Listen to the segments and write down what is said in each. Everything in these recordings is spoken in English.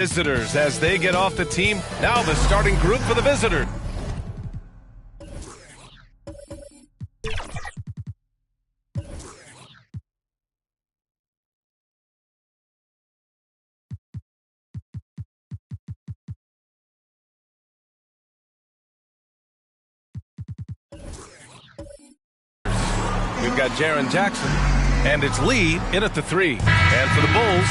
Visitors as they get off the team. Now the starting group for the visitors. We've got Jaren Jackson, and it's Lee in at the 3. And for the Bulls,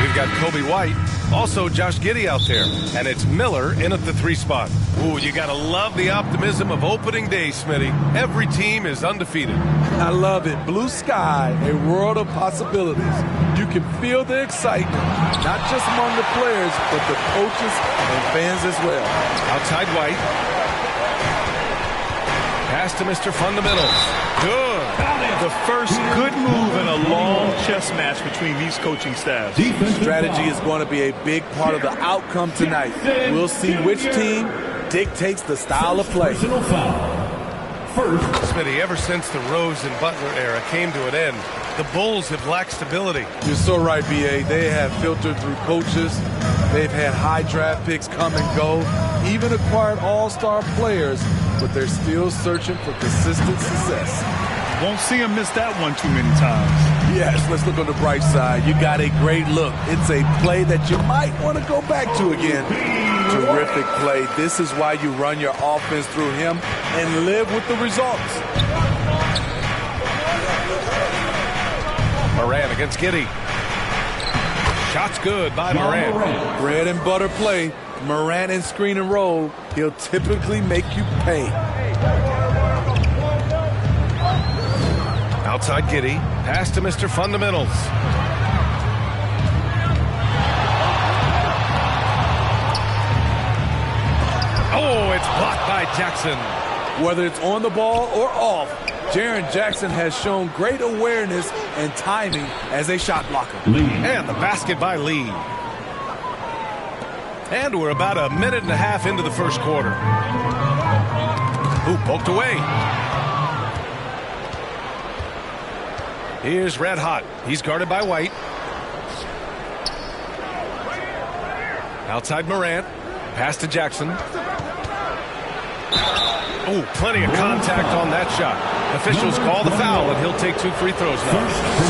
we've got Coby White, also Josh Giddey out there, and it's Miller in at the 3 spot. Ooh, you gotta love the optimism of opening day, Smitty. Every team is undefeated. I love it. Blue sky, a world of possibilities. You can feel the excitement, not just among the players, but the coaches and fans as well. Outside White. Pass to Mr. Fundamentals. Good. The first good move in a long chess match between these coaching staffs. Strategy is going to be a big part of the outcome tonight. We'll see which team dictates the style of play. Smitty, ever since the Rose and Butler era came to an end, the Bulls have lacked stability. You're so right, B.A. They have filtered through coaches. They've had high draft picks come and go, even acquired all-star players, but they're still searching for consistent success. Won't see him miss that one too many times. Yes, let's look on the bright side. You got a great look. It's a play that you might want to go back to again. Terrific play. This is why you run your offense through him and live with the results. Morant against Giddey. Shot's good by Morant. Bread and butter play. Morant and screen and roll. He'll typically make you pay. Outside Giddey. Pass to Mr. Fundamentals. Oh, it's blocked by Jackson. Whether it's on the ball or off, Jaren Jackson has shown great awareness and timing as a shot blocker. And the basket by Lee. And we're about a minute and a half into the first quarter. Ooh, poked away. Here's Red Hot. He's guarded by White. Outside Morant. Pass to Jackson. Oh, plenty of contact on that shot. Officials call the foul, and he'll take 2 free throws now.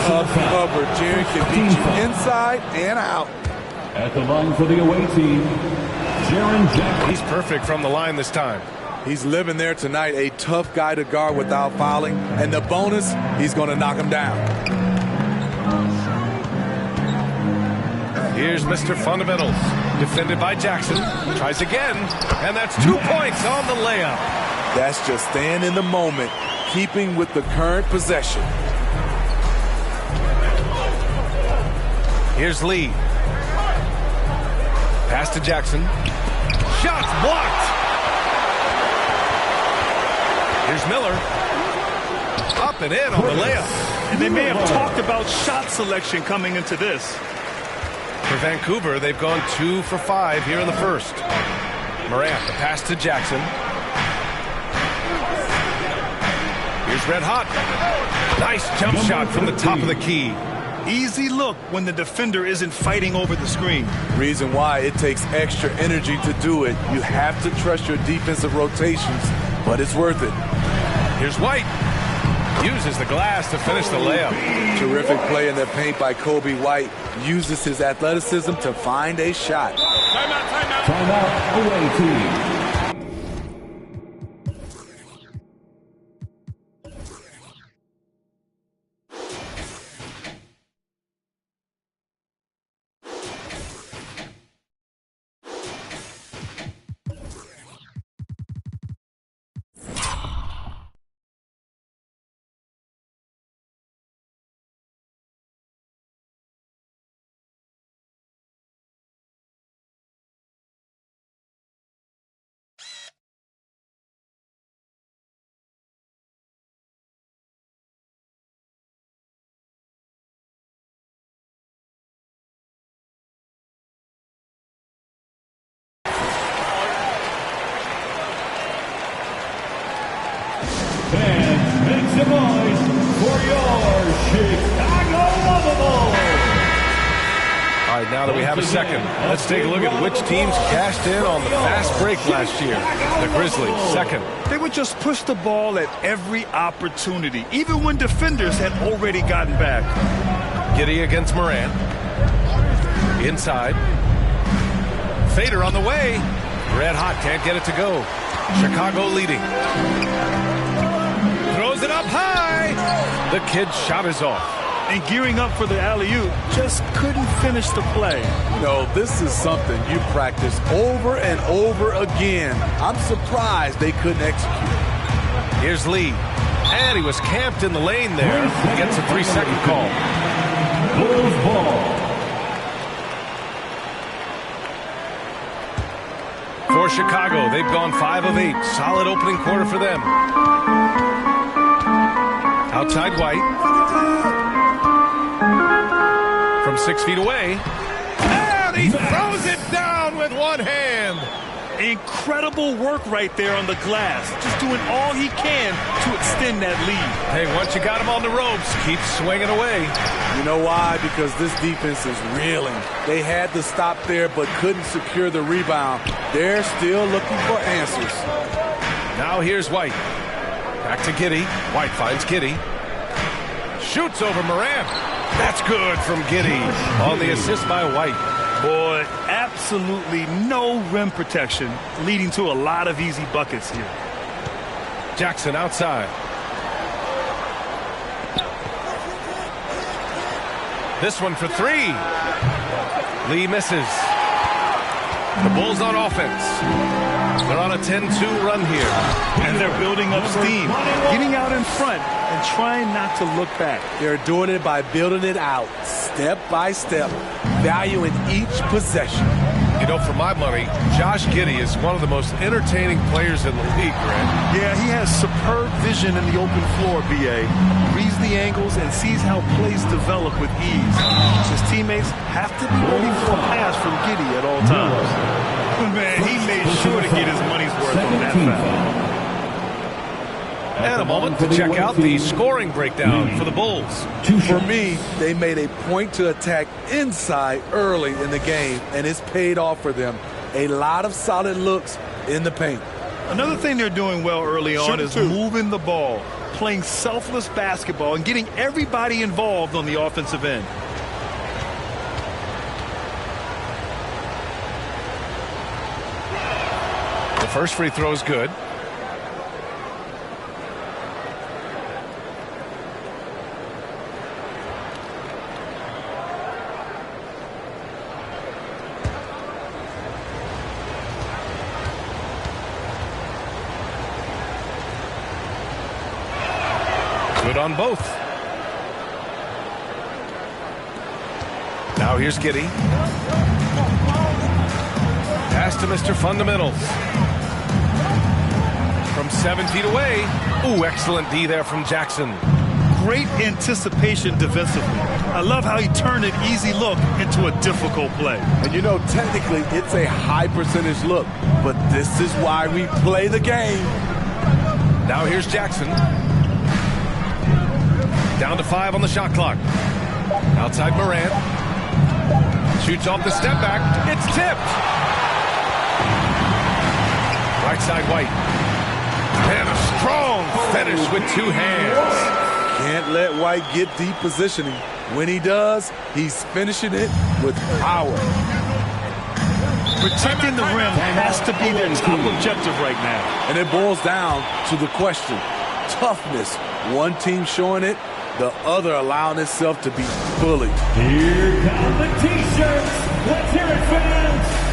Tough cover. Jaren can beat you inside and out. At the line for the away team, Jaren Jackson. He's perfect from the line this time. He's living there tonight, a tough guy to guard without fouling. And the bonus, he's going to knock him down. Here's Mr. Fundamentals. Defended by Jackson. Tries again. And that's 2 points on the layup. That's just staying in the moment, keeping with the current possession. Here's Lee. Pass to Jackson. Shots blocked. Here's Miller. Up and in on the layup. And they may have talked about shot selection coming into this. For Vancouver, they've gone 2 for 5 here in the first. Morant, the pass to Jackson. Here's Red Hot. Nice jump shot from the top of the key. Easy look when the defender isn't fighting over the screen. Reason why it takes extra energy to do it. You have to trust your defensive rotations, but it's worth it. Here's White. Uses the glass to finish the layup. Terrific play in the paint by Coby White. Uses his athleticism to find a shot. Timeout, away team. And make some noise for your Chicago Lovables. All All right, now that we have a second, let's take a look at which teams cashed in on the fast break last year. The Grizzlies, second. They would just push the ball at every opportunity, even when defenders had already gotten back. Giddey against Morant. Inside. Fader on the way. Red hot, can't get it to go. Chicago leading. Throws it up high. The kid's shot is off. And gearing up for the alley-oop, just couldn't finish the play. You know, this is something you practice over and over again. I'm surprised they couldn't execute. Here's Lee. And he was camped in the lane there. He gets a 3-second call. Bulls ball. For Chicago, they've gone 5 of 8. Solid opening quarter for them. Outside White. From 6 feet away. And he throws it down with one hand. Incredible work right there on the glass. Just doing all he can to extend that lead. Hey, once you got him on the ropes, keep swinging away. You know why? Because this defense is reeling. They had to stop there but couldn't secure the rebound. They're still looking for answers. Now here's White. Back to Giddey. White finds Giddey. Shoots over Morant. That's good from Giddey on the assist by White. Boy, absolutely no rim protection, leading to a lot of easy buckets here. Jackson outside. This one for 3. Lee misses. The Bulls on offense. They're on a 10-2 run here. And they're building up steam, getting out in front and trying not to look back. They're doing it by building it out, step by step, valuing each possession. You know, for my money, Josh Giddey is one of the most entertaining players in the league, Grant. Yeah, he has superb vision in the open floor, B.A. Reads the angles and sees how plays develop with ease. His teammates have to be ready for a pass from Giddey at all times. Man, he made sure to get his money's worth on that foul. And a moment to check out the scoring breakdown for the Bulls. For me, they made a point to attack inside early in the game, and it's paid off for them. A lot of solid looks in the paint. Another thing they're doing well early on is moving the ball, playing selfless basketball, and getting everybody involved on the offensive end. The first free throw is good. Good on both. Now here's Giddey. Pass to Mr. Fundamentals. From 7 feet away. Ooh, excellent D there from Jackson. Great anticipation defensively. I love how he turned an easy look into a difficult play. And you know, technically, it's a high percentage look, but this is why we play the game. Now here's Jackson. Down to 5 on the shot clock. Outside Morant. Shoots off the step back. It's tipped. Right side White. And a strong finish with 2 hands. Can't let White get deep positioning. When he does, he's finishing it with power. Protecting the rim has to be their top objective right now. And it boils down to the question. Toughness. One team showing it, the other allowing itself to be bullied. Here come the T-shirts. Let's hear it, fans.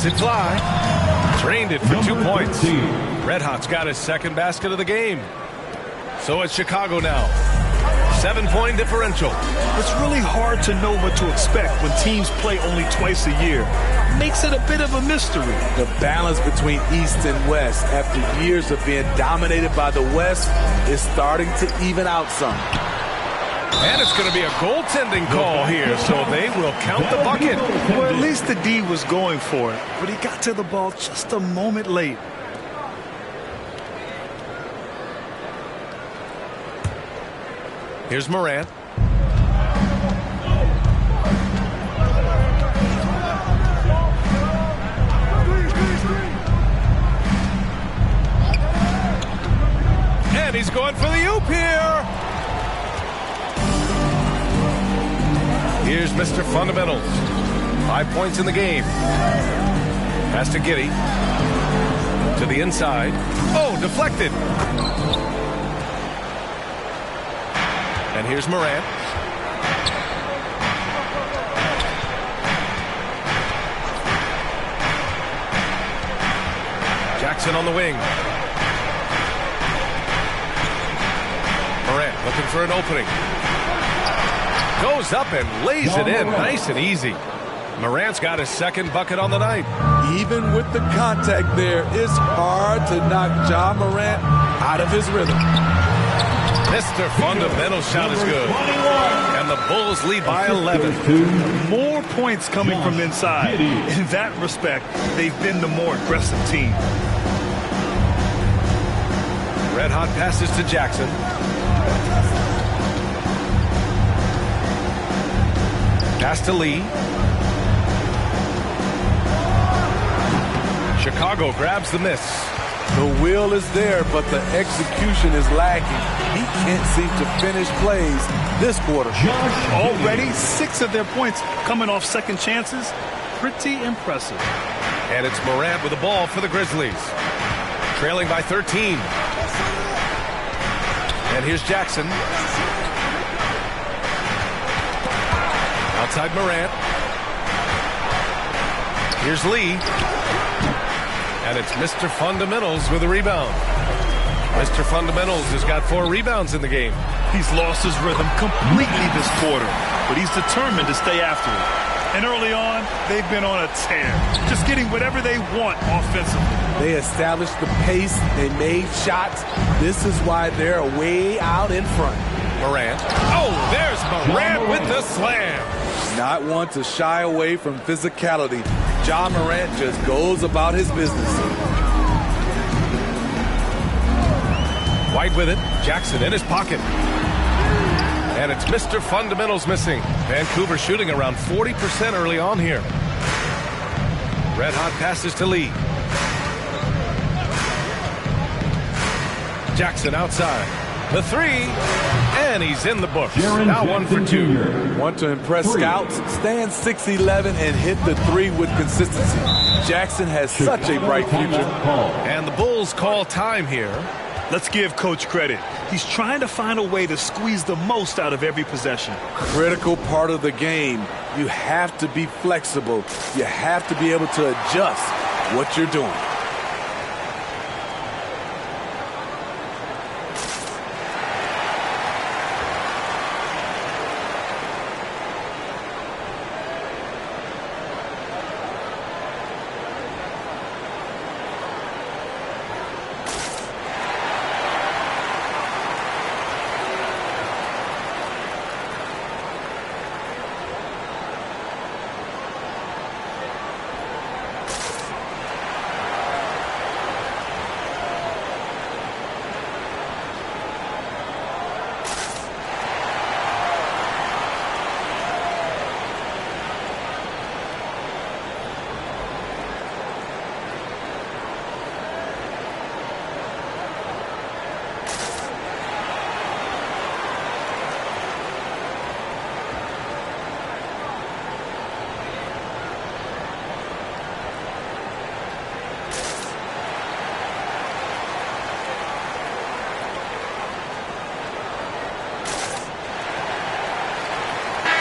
Lets it fly. Drained it for 2 points. Red Hot's got his second basket of the game. So it's Chicago now. 7-point differential. It's really hard to know what to expect when teams play only twice a year. Makes it a bit of a mystery. The balance between East and West after years of being dominated by the West is starting to even out some. And it's going to be a goaltending call here, so they will count the bucket. Well, at least the D was going for it, but he got to the ball just a moment late. Here's Morant. And he's going for the oop here. Here's Mr. Fundamentals. 5 points in the game. Pass to Giddey. To the inside. Oh, deflected. And here's Morant. Jackson on the wing. Morant looking for an opening. Goes up and lays it in nice and easy. Morant's got his second bucket on the night. Even with the contact there, it's hard to knock Ja Morant out of his rhythm. Mr. Fundamental shot is good. And the Bulls lead by 11. More points coming from inside. In that respect, they've been the more aggressive team. Red Hot passes to Jackson. Pass to Lee. Chicago grabs the miss. The will is there, but the execution is lacking. He can't seem to finish plays this quarter. Already 6 of their points coming off second chances. Pretty impressive. And it's Morant with the ball for the Grizzlies. Trailing by 13. And here's Jackson. Outside Morant. Here's Lee. And it's Mr. Fundamentals with a rebound. Mr. Fundamentals has got 4 rebounds in the game. He's lost his rhythm completely this quarter, but he's determined to stay after it. And early on, they've been on a tear, just getting whatever they want offensively. They established the pace. They made shots. This is why they're way out in front. Morant. Oh, there's Morant with the slam. Not one to shy away from physicality. Ja Morant just goes about his business. White with it. Jackson in his pocket. And it's Mr. Fundamentals missing. Vancouver shooting around 40% early on here. Red Hot passes to Lee. Jackson outside. The 3. And he's in the books. Now 1 for 2. Want to impress scouts? Stand 6'11" and hit the 3 with consistency. Jackson has such a bright future. And the Bulls call time here. Let's give Coach credit. He's trying to find a way to squeeze the most out of every possession. Critical part of the game. You have to be flexible. You have to be able to adjust what you're doing.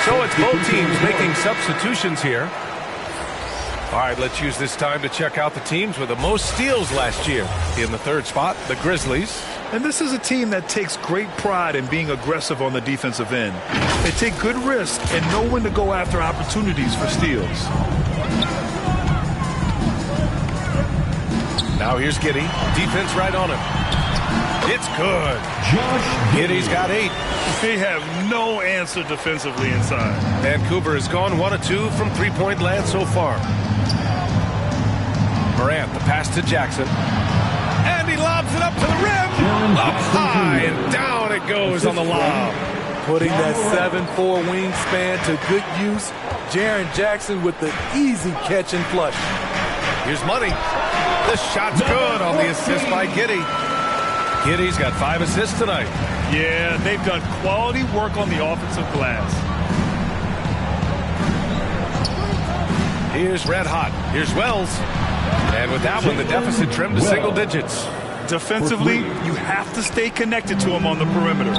So it's both teams making substitutions here. All right, let's use this time to check out the teams with the most steals last year. In the third spot, the Grizzlies. And this is a team that takes great pride in being aggressive on the defensive end. They take good risks and know when to go after opportunities for steals. Now here's Giddey. Defense right on him. It's good. Giddey's got 8. They have no answer defensively inside. Vancouver has gone 1 of 2 from three-point land so far. Morant, the pass to Jackson. And he lobs it up to the rim. Up high and down it goes on the lob. Putting that 7'4" wingspan to good use. Jaren Jackson with the easy catch and flush. Here's Money. The shot's good on the assist by Giddey. Giddey's got 5 assists tonight. Yeah, they've done quality work on the offensive glass. Here's Red Hot. Here's Wells. And with that one, the deficit trimmed to single digits. Defensively, you have to stay connected to him on the perimeter.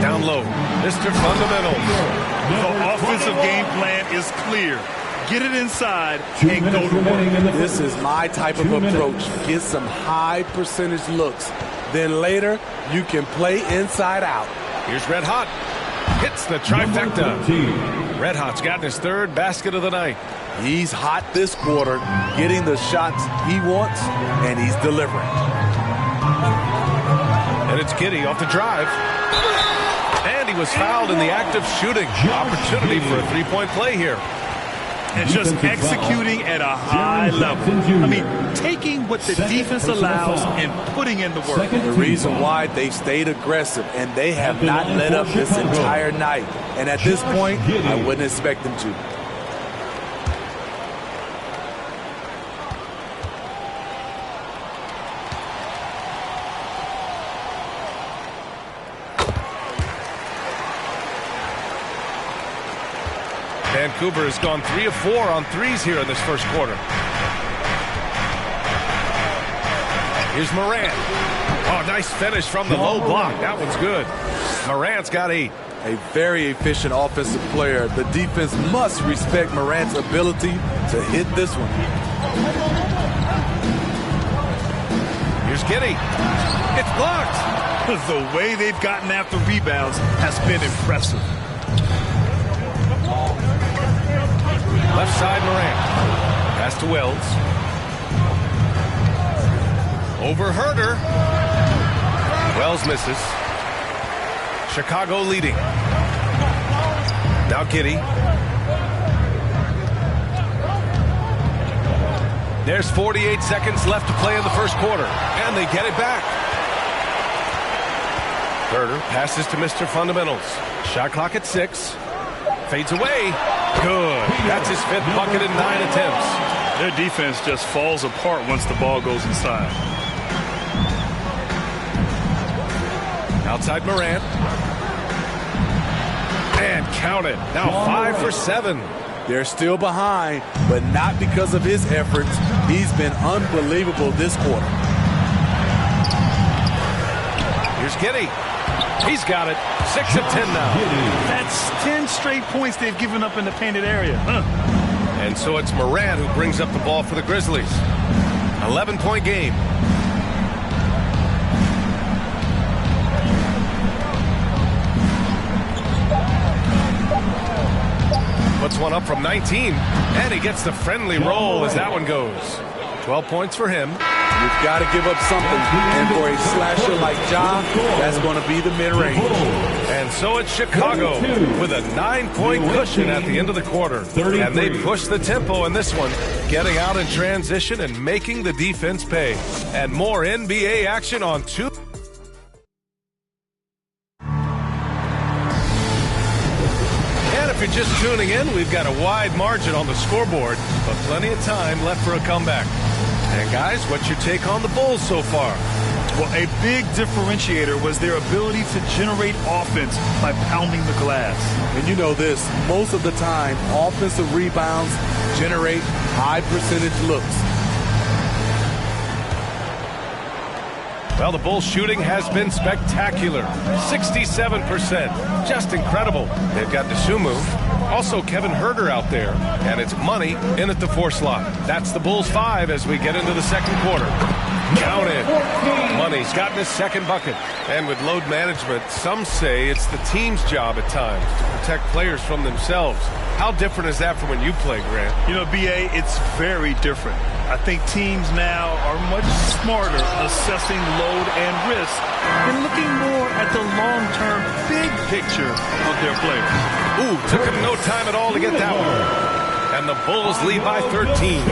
Down low, Mr. Fundamentals. The offensive game plan is clear. Get it inside and go to work. This is my type of approach. Get some high percentage looks. Then later, you can play inside out. Here's Red Hot. Hits the trifecta. Red Hot's gotten his 3rd basket of the night. He's hot this quarter, getting the shots he wants, and he's delivering. And it's Giddey off the drive. And he was fouled in the act of shooting. Opportunity for a 3-point play here. And just executing at a high level. I mean, taking what the defense allows and putting in the work. The reason why they stayed aggressive, and they have not let up this entire night. And at this point, I wouldn't expect them to. Vancouver has gone 3 of 4 on threes here in this first quarter. Here's Morant. Oh, nice finish from the low block. That one's good. Morant's got 8. A very efficient offensive player. The defense must respect Morant's ability to hit this one. Here's Giddey. It's blocked. The way they've gotten after rebounds has been impressive. Left side, Morant. Pass to Wells. Over Herder. Wells misses. Chicago leading. Now Giddey. There's 48 seconds left to play in the first quarter. And they get it back. Herder passes to Mr. Fundamentals. Shot clock at 6. Fades away. Good. That's his 5th bucket in 9 attempts. Their defense just falls apart once the ball goes inside. Outside Morant. And count it. Now 5 for 7. They're still behind, but not because of his efforts. He's been unbelievable this quarter. Here's Giddey. He's got it. 6 of 10 now. That's 10 straight points they've given up in the painted area. And so it's Morant who brings up the ball for the Grizzlies. 11-point game. Puts one up from 19. And he gets the friendly roll as that one goes. 12 points for him. You've got to give up something. And for a slasher like Ja, that's going to be the mid-range. And so it's Chicago with a 9-point cushion at the end of the quarter. And they push the tempo in this one, getting out in transition and making the defense pay. And more NBA action on 2. And if you're just tuning in, we've got a wide margin on the scoreboard, but plenty of time left for a comeback. And guys, what's your take on the Bulls so far? Well, a big differentiator was their ability to generate offense by pounding the glass. And you know this, most of the time, offensive rebounds generate high percentage looks. Well, the Bulls' shooting has been spectacular. 67%. Just incredible. They've got Dosunmu. Also, Kevin Huerter out there. And it's Money in at the 4 slot. That's the Bulls' 5 as we get into the second quarter. Count it. Money's gotten his second bucket. And with load management, some say it's the team's job at times to protect players from themselves. How different is that from when you played, Grant? You know, B.A., it's very different. I think teams now are much smarter assessing load and risk and looking more at the long-term big picture of their players. Ooh, took him no time at all to get that one. And the Bulls lead by 13.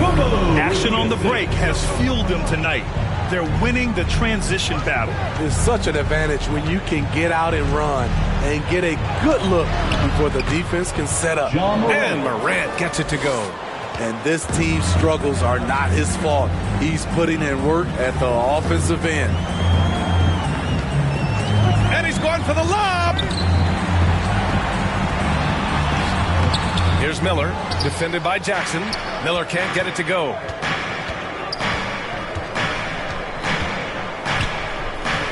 Action on the break has fueled them tonight. They're winning the transition battle. It's such an advantage when you can get out and run and get a good look before the defense can set up. And Morant gets it to go. And this team's struggles are not his fault. He's putting in work at the offensive end. And he's going for the lob. Here's Miller, defended by Jackson. Miller can't get it to go.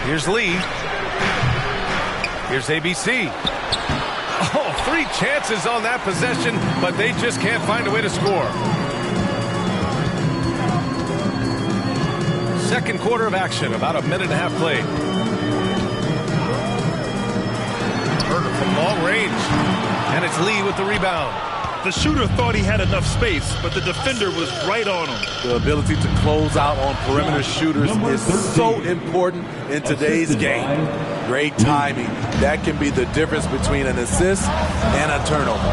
Here's Lee. Here's ABC. Oh, 3 chances on that possession, but they just can't find a way to score. Second quarter of action, about a minute and a half played. Huerter from long range. And it's Lee with the rebound. The shooter thought he had enough space, but the defender was right on him. The ability to close out on perimeter shooters is so important in today's game. Great timing. That can be the difference between an assist and a turnover.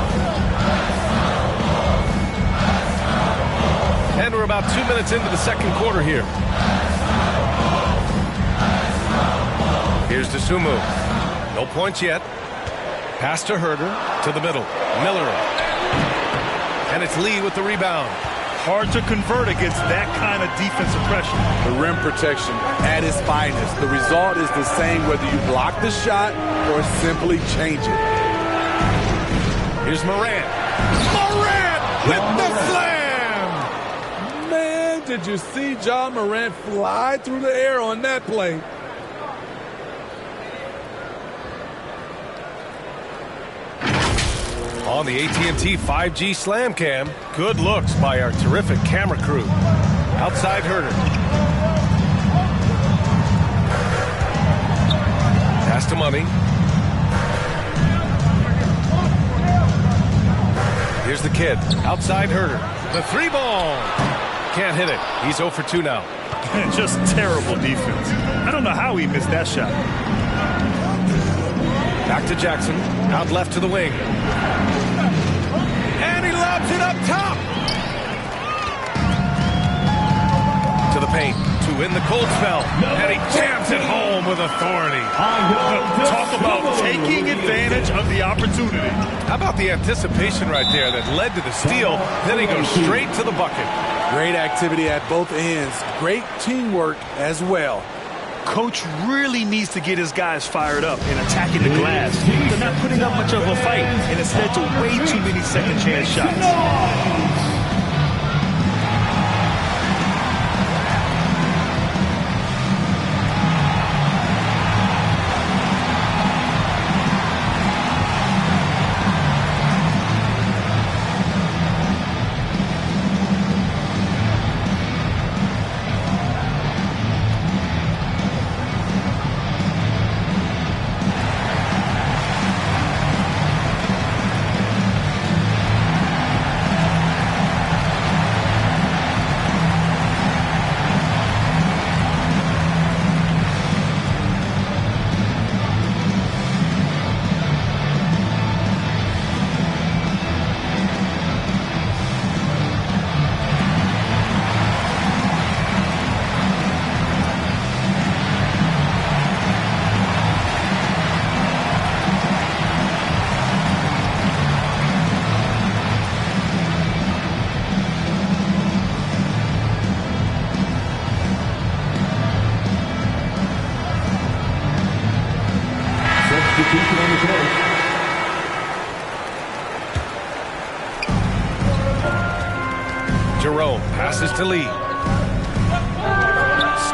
And we're about 2 minutes into the second quarter here. Here's Dosunmu. No points yet. Pass to Huerter, to the middle. Miller. And it's Lee with the rebound. Hard to convert against that kind of defensive pressure. The rim protection at its finest. The result is the same whether you block the shot or simply change it. Here's Morant. Morant with the slam! Man, did you see Ja Morant fly through the air on that play? On the AT&T 5G Slam Cam, good looks by our terrific camera crew. Outside Huerter. Pass to Money. Here's the kid. Outside Huerter. The 3-ball. Can't hit it. He's 0 for 2 now. Just terrible defense. I don't know how he missed that shot. Back to Jackson. Out left to the wing. And he lobs it up top. To the paint. To in the cold spell. And he jams it home with authority. Talk about taking advantage of the opportunity. How about the anticipation right there that led to the steal? Then he goes straight to the bucket. Great activity at both ends. Great teamwork as well. Coach really needs to get his guys fired up and attacking the glass. They're not putting up much of a fight, and it's led to way too many second chance shots. Jerome passes to Lee.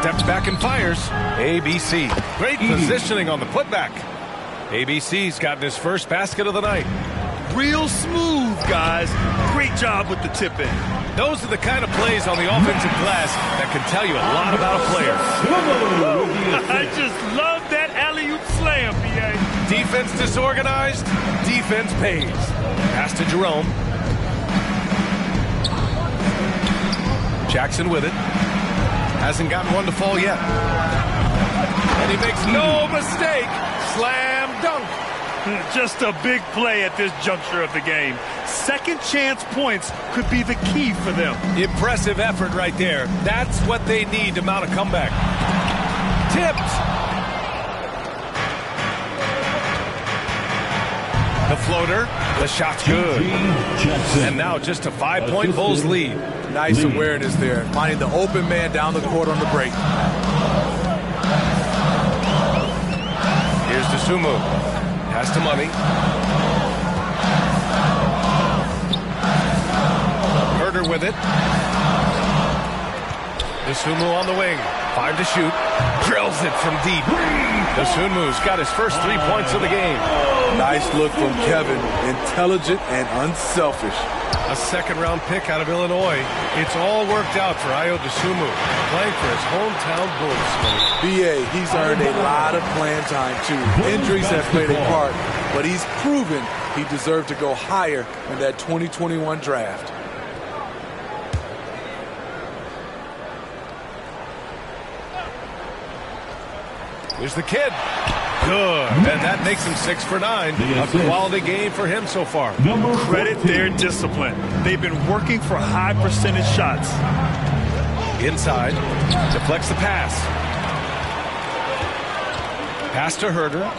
Steps back and fires. ABC. Great positioning on the putback. ABC's gotten his first basket of the night. Real smooth, guys. Great job with the tip-in. Those are the kind of plays on the offensive glass that can tell you a lot about a player. I just love that alley-oop slam, B.A. Defense disorganized, defense pays. Pass to Jerome. Jackson with it. Hasn't gotten one to fall yet. And he makes no mistake. Slam dunk. Just a big play at this juncture of the game. Second chance points could be the key for them. Impressive effort right there. That's what they need to mount a comeback. Tipped. The floater. The shot's good. And now just a 5-point Bulls lead. Nice awareness there. Finding the open man down the court on the break. Here's Dosunmu. Pass to Money. Herder with it. Dosunmu on the wing. 5 to shoot. Drills it from deep. Dosunmu's got his first 3 points of the game. Nice look from Kevin. Intelligent and unselfish. A second-round pick out of Illinois. It's all worked out for Ayo Dosunmu, playing for his hometown Bulls. B.A., he's earned a lot of playing time, too. Injuries have played a part, but he's proven he deserved to go higher in that 2021 draft. Here's the kid. Good. And that makes him 6 for 9. A quality game for him so far. Credit their discipline. They've been working for high percentage shots. Inside. Deflects the pass. Pass to Herder.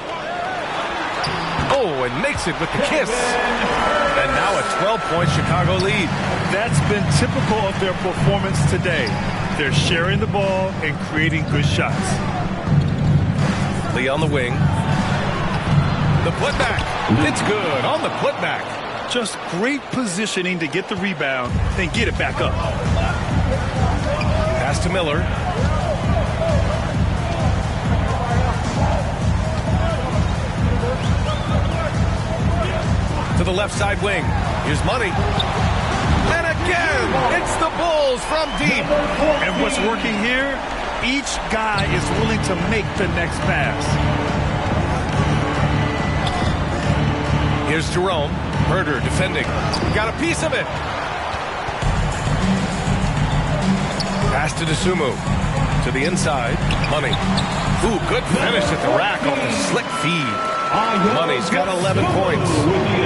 Oh, and makes it with the kiss. And now a 12-point Chicago lead. That's been typical of their performance today. They're sharing the ball and creating good shots. Lee on the wing. The putback. It's good on the putback. Just great positioning to get the rebound, then get it back up. Pass to Miller. To the left side wing. Here's Money. And again, it's the Bulls from deep. And what's working here? Each guy is willing to make the next pass. Here's Jerome. Herder defending. Got a piece of it. Pass to Dosunmu. To the inside. Money. Ooh, good finish at the rack on the slick feed. Money's got 11 points.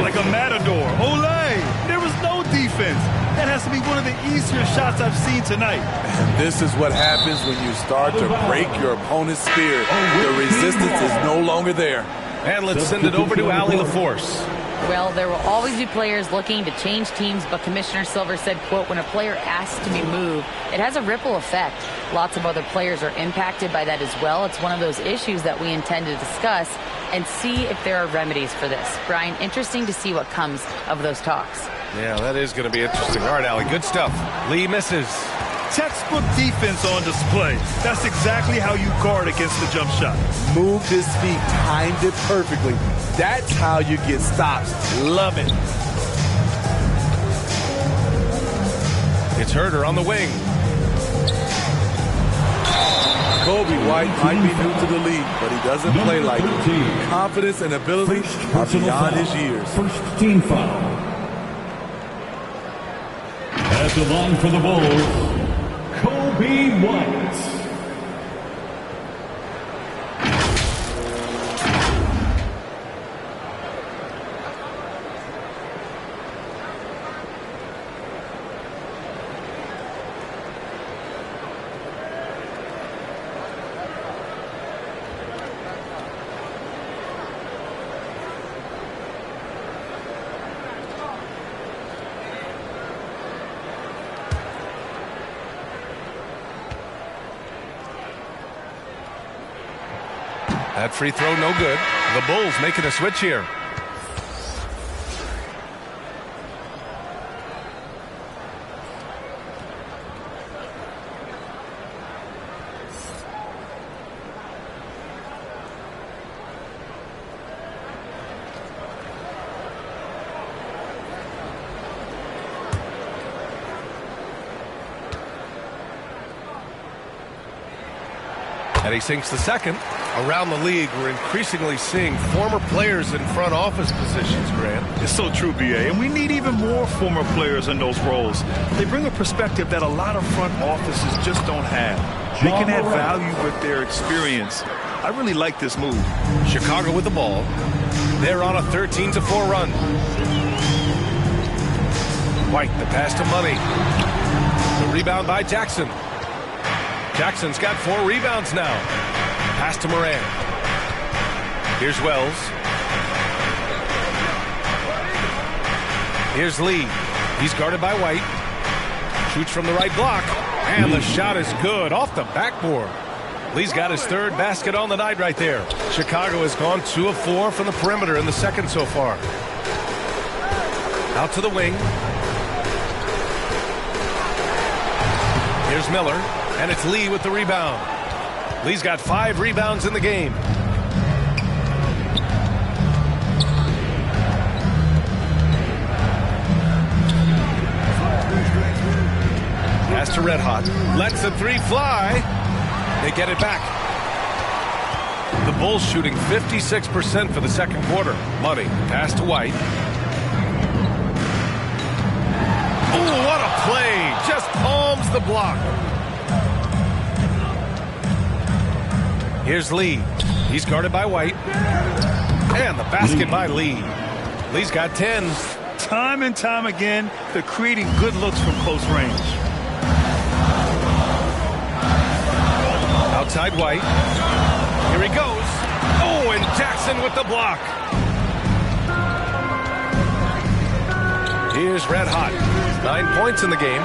Like a matador. Olay! There was no defense. That has to be one of the easier shots I've seen tonight. And this is what happens when you start to break your opponent's spirit. The resistance is no longer there. And let's send it over to Allie LaForce. Well, there will always be players looking to change teams, but Commissioner Silver said, quote, when a player asks to be moved, it has a ripple effect. Lots of other players are impacted by that as well. It's one of those issues that we intend to discuss and see if there are remedies for this. Brian, interesting to see what comes of those talks. Yeah, that is going to be interesting. All right, Allie, good stuff. Lee misses. Textbook defense on display. That's exactly how you guard against the jump shot. Moved his feet, timed it perfectly. That's how you get stops. Love it. It's Herder on the wing. Coby White might be new to the league, but he doesn't play like it. Confidence and ability are beyond his years. First team foul. At the line for the Bulls, Coby White. That free throw no good. The Bulls making a switch here. And he sinks the second. Around the league, we're increasingly seeing former players in front office positions, Grant. It's so true, B.A., and we need even more former players in those roles. They bring a perspective that a lot of front offices just don't have. They can add value with their experience. I really like this move. Chicago with the ball. They're on a 13-4 run. White, the pass to Money. The rebound by Jackson. Jackson's got 4 rebounds now. Pass to Moran. Here's Wells. Here's Lee. He's guarded by White. Shoots from the right block. And the shot is good off the backboard. Lee's got his 3rd basket on the night right there. Chicago has gone 2 of 4 from the perimeter in the second so far. Out to the wing. Here's Miller. And it's Lee with the rebound. Lee's got 5 rebounds in the game. Pass to Red Hot. Lets the 3 fly. They get it back. The Bulls shooting 56% for the second quarter. Money. Pass to White. Oh, what a play. Just palms the block. Here's Lee. He's guarded by White. And the basket by Lee. Lee's got 10. Time and time again, they're creating good looks from close range. Outside White. Here he goes. Oh, and Jackson with the block. Here's Red Hot. 9 points in the game.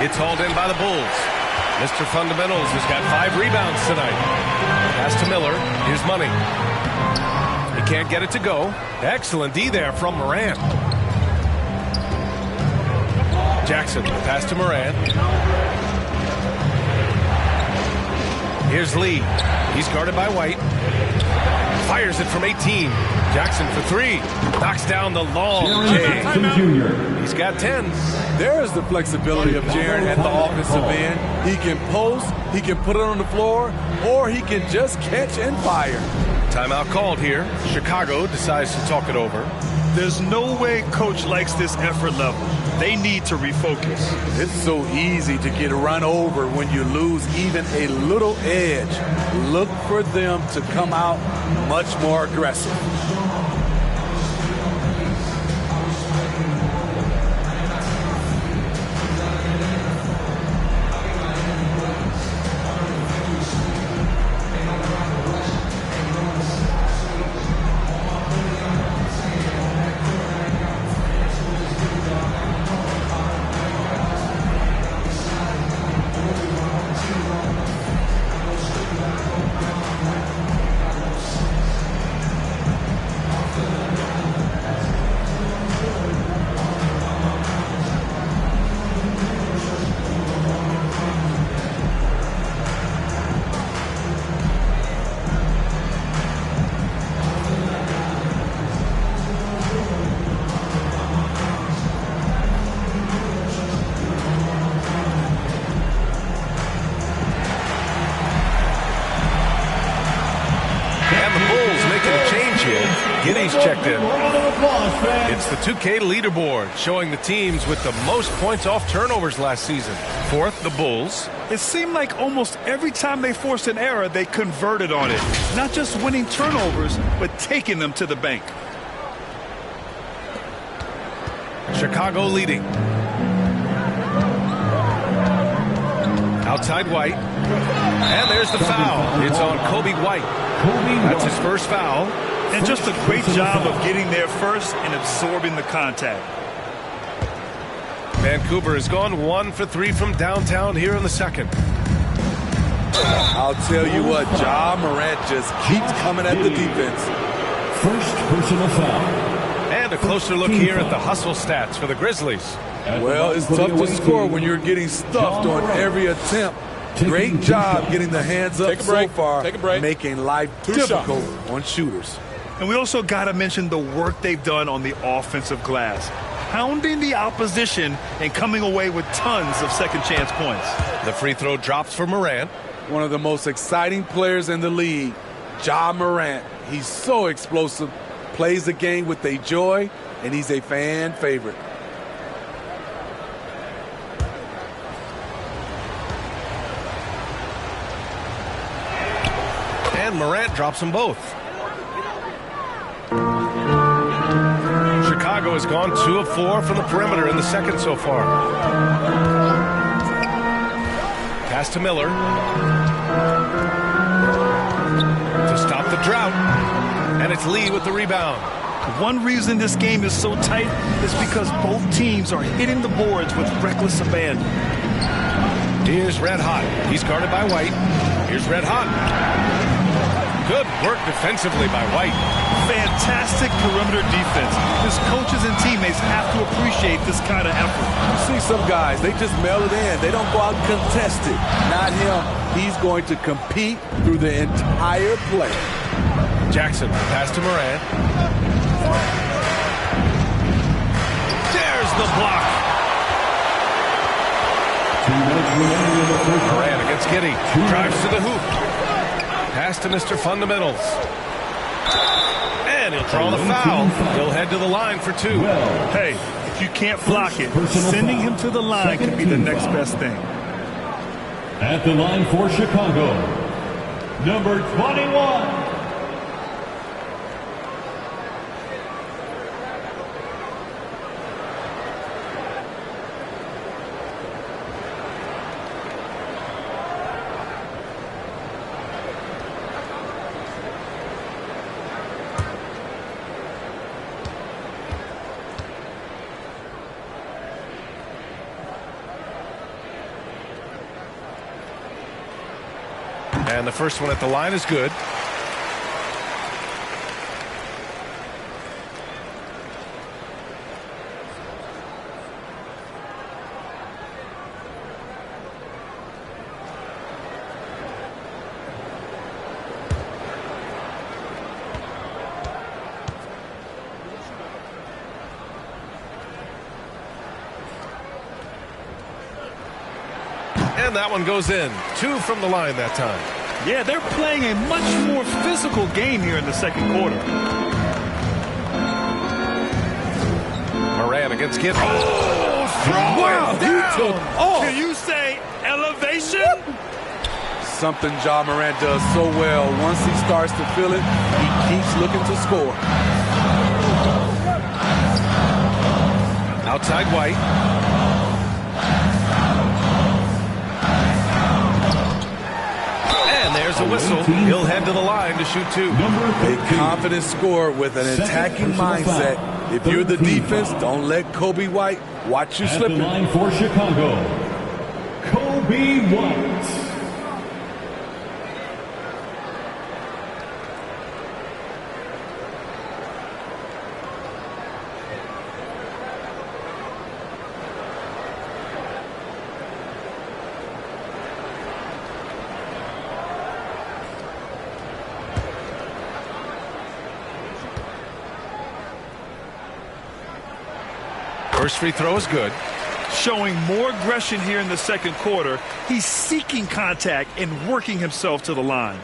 It's hauled in by the Bulls. Mr. Fundamentals has got 5 rebounds tonight. Pass to Miller. Here's Money. He can't get it to go. Excellent D there from Moran. Jackson. Pass to Moran. Here's Lee. He's guarded by White. Fires it from 18. Jackson for 3. Knocks down the long J. He's got 10. There's the flexibility of Jaren at the offensive end. He can post, he can put it on the floor, or he can just catch and fire. Timeout called here. Chicago decides to talk it over. There's no way coach likes this effort level. They need to refocus. It's so easy to get run over when you lose even a little edge. Look for them to come out much more aggressive. Giddy's checked in. It's the 2K leaderboard showing the teams with the most points off turnovers last season. 4th, the Bulls. It seemed like almost every time they forced an error, they converted on it. Not just winning turnovers, but taking them to the bank. Chicago leading. Outside White. And there's the foul. It's on Coby White. That's his first foul. And just a great job of getting there first and absorbing the contact. Vancouver has gone 1 for 3 from downtown here in the second. I'll tell you what, Ja Morant just keeps coming at the defense. First personal foul. And a closer look here at the hustle stats for the Grizzlies. Well, it's tough to score when you're getting stuffed on every attempt. Great job getting the hands up so far, making life difficult on shooters. And we also got to mention the work they've done on the offensive glass, pounding the opposition and coming away with tons of second chance points. The free throw drops for Morant. One of the most exciting players in the league, Ja Morant. He's so explosive, plays the game with a joy, and he's a fan favorite. And Morant drops them both. Chicago has gone 2 of 4 from the perimeter in the second so far. Pass to Miller. To stop the drought. And it's Lee with the rebound. One reason this game is so tight is because both teams are hitting the boards with reckless abandon. Here's Red Hot. He's guarded by White. Here's Red Hot. Good work defensively by White. Fantastic perimeter defense. His coaches and teammates have to appreciate this kind of effort. You see some guys, they just mail it in. They don't go out and contest it. Not him. He's going to compete through the entire play. Jackson, pass to Morant. There's the block. Morant against Giddey. Drives to the hoop. Pass to Mr. Fundamentals. And he'll draw the foul. He'll head to the line for 2. Hey, if you can't block it, sending him to the line could be the next best thing. At the line for Chicago, number 21. And the first one at the line is good. And that one goes in. 2 from the line that time. Yeah, they're playing a much more physical game here in the second quarter. Morant against Giddey. Oh, throw it down. Can you say elevation? Something Ja Morant does so well. Once he starts to feel it, he keeps looking to score. Outside White. There's a whistle. He'll head to the line to shoot 2. A confident scorer with an attacking mindset. If you're the defense, don't let Coby White watch you slipping. At the line for Chicago, Coby White. First free throw is good. Showing more aggression here in the second quarter. He's seeking contact and working himself to the line.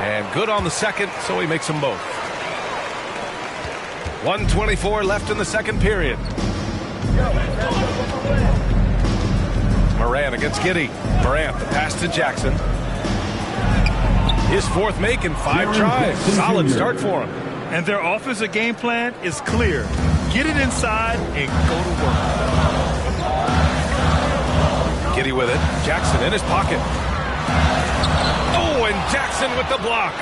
And good on the second, so he makes them both. 1:24 left in the second period. Morant against Giddey. Morant, the pass to Jackson. His 4th make in 5 tries. Solid start for him. And their offensive game plan is clear. Get it inside and go to work. Giddey with it. Jackson in his pocket. Oh, and Jackson with the block.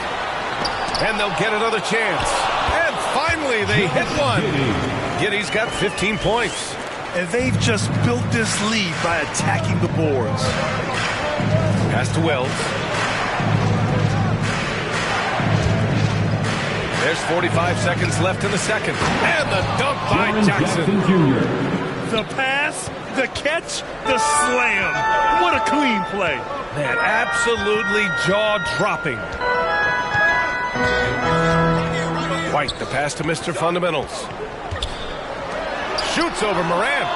And they'll get another chance. And finally, they hit one. Giddey's got 15 points. And they've just built this lead by attacking the boards. Pass to Wells. There's 45 seconds left in the second. And the dunk by Jackson. The pass The catch, the slam. What a clean play. Man, absolutely jaw-dropping. White, the pass to Mr. Fundamentals. Shoots over Morant.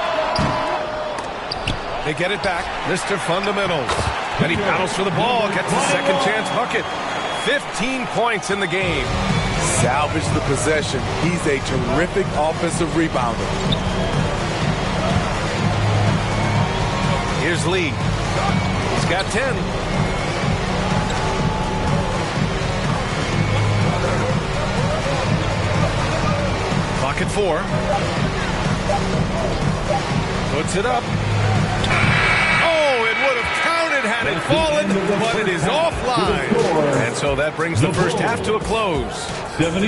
They get it back. Mr. Fundamentals. And he battles for the ball, gets a second chance bucket. 15 points in the game. Salvage the possession. He's a terrific offensive rebounder. Here's Lee. He's got 10. Clock at 4. Puts it up. Oh, it would have counted had it fallen, but it is offline. And so that brings the first half to a close.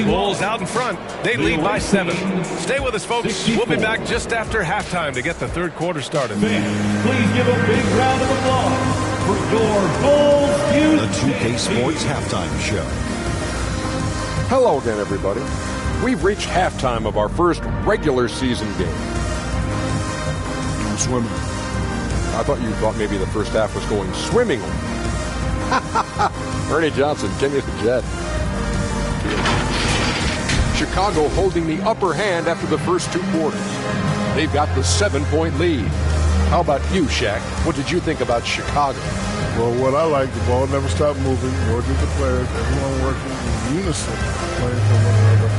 Bulls out in front. They lead by 7. Stay with us, folks. We'll be back just after halftime to get the third quarter started. Fans, please give a big round of applause for your Bulls View. The 2K Sports Halftime Show. Hello again, everybody. We've reached halftime of our first regular season game. I'm swimming. I thought you thought maybe the first half was going swimmingly. Ernie Johnson, Kenny the Jet. Chicago holding the upper hand after the first 2 quarters. They've got the 7-point lead. How about you, Shaq? What did you think about Chicago? Well, what I like, the ball never stopped moving, nor did the players. Everyone working in unison, playing for one another.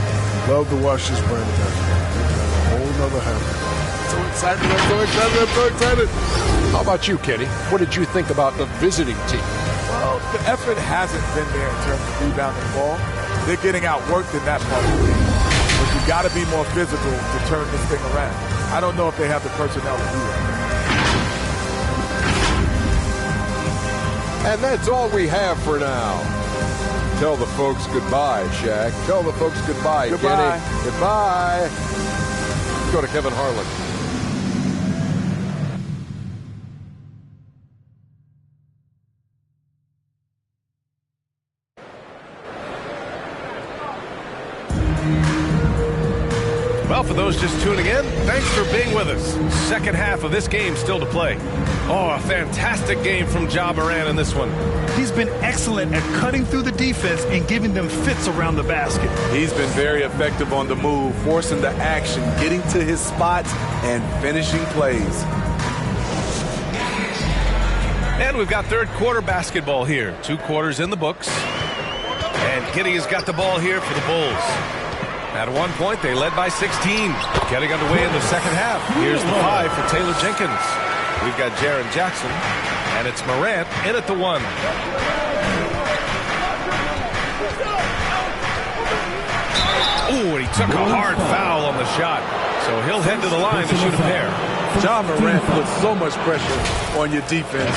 Love to watch this brand of basketball. A whole nother half. So excited, I'm so excited, I'm so excited. How about you, Kenny? What did you think about the visiting team? Well, the effort hasn't been there in terms of rebounding the ball. They're getting outworked in that part of the league. But you got to be more physical to turn this thing around. I don't know if they have the personnel to do that. And that's all we have for now. Tell the folks goodbye, Shaq. Tell the folks goodbye, Goodbye. Kenny. Goodbye. Go to Kevin Harlan. Well, for those just tuning in, thanks for being with us. Second half of this game still to play. Oh, a fantastic game from Ja Morant in this one. He's been excellent at cutting through the defense and giving them fits around the basket. He's been very effective on the move, forcing the action, getting to his spots, and finishing plays. And we've got third quarter basketball here. 2 quarters in the books. And Giddey has got the ball here for the Bulls. At one point, they led by 16. Getting underway in the second half. Here's the 5 for Taylor Jenkins. We've got Jaren Jackson, and it's Morant in at the 1. Ooh, and he took a hard foul on the shot. So he'll head to the line to shoot a pair. Ja Morant puts so much pressure on your defense,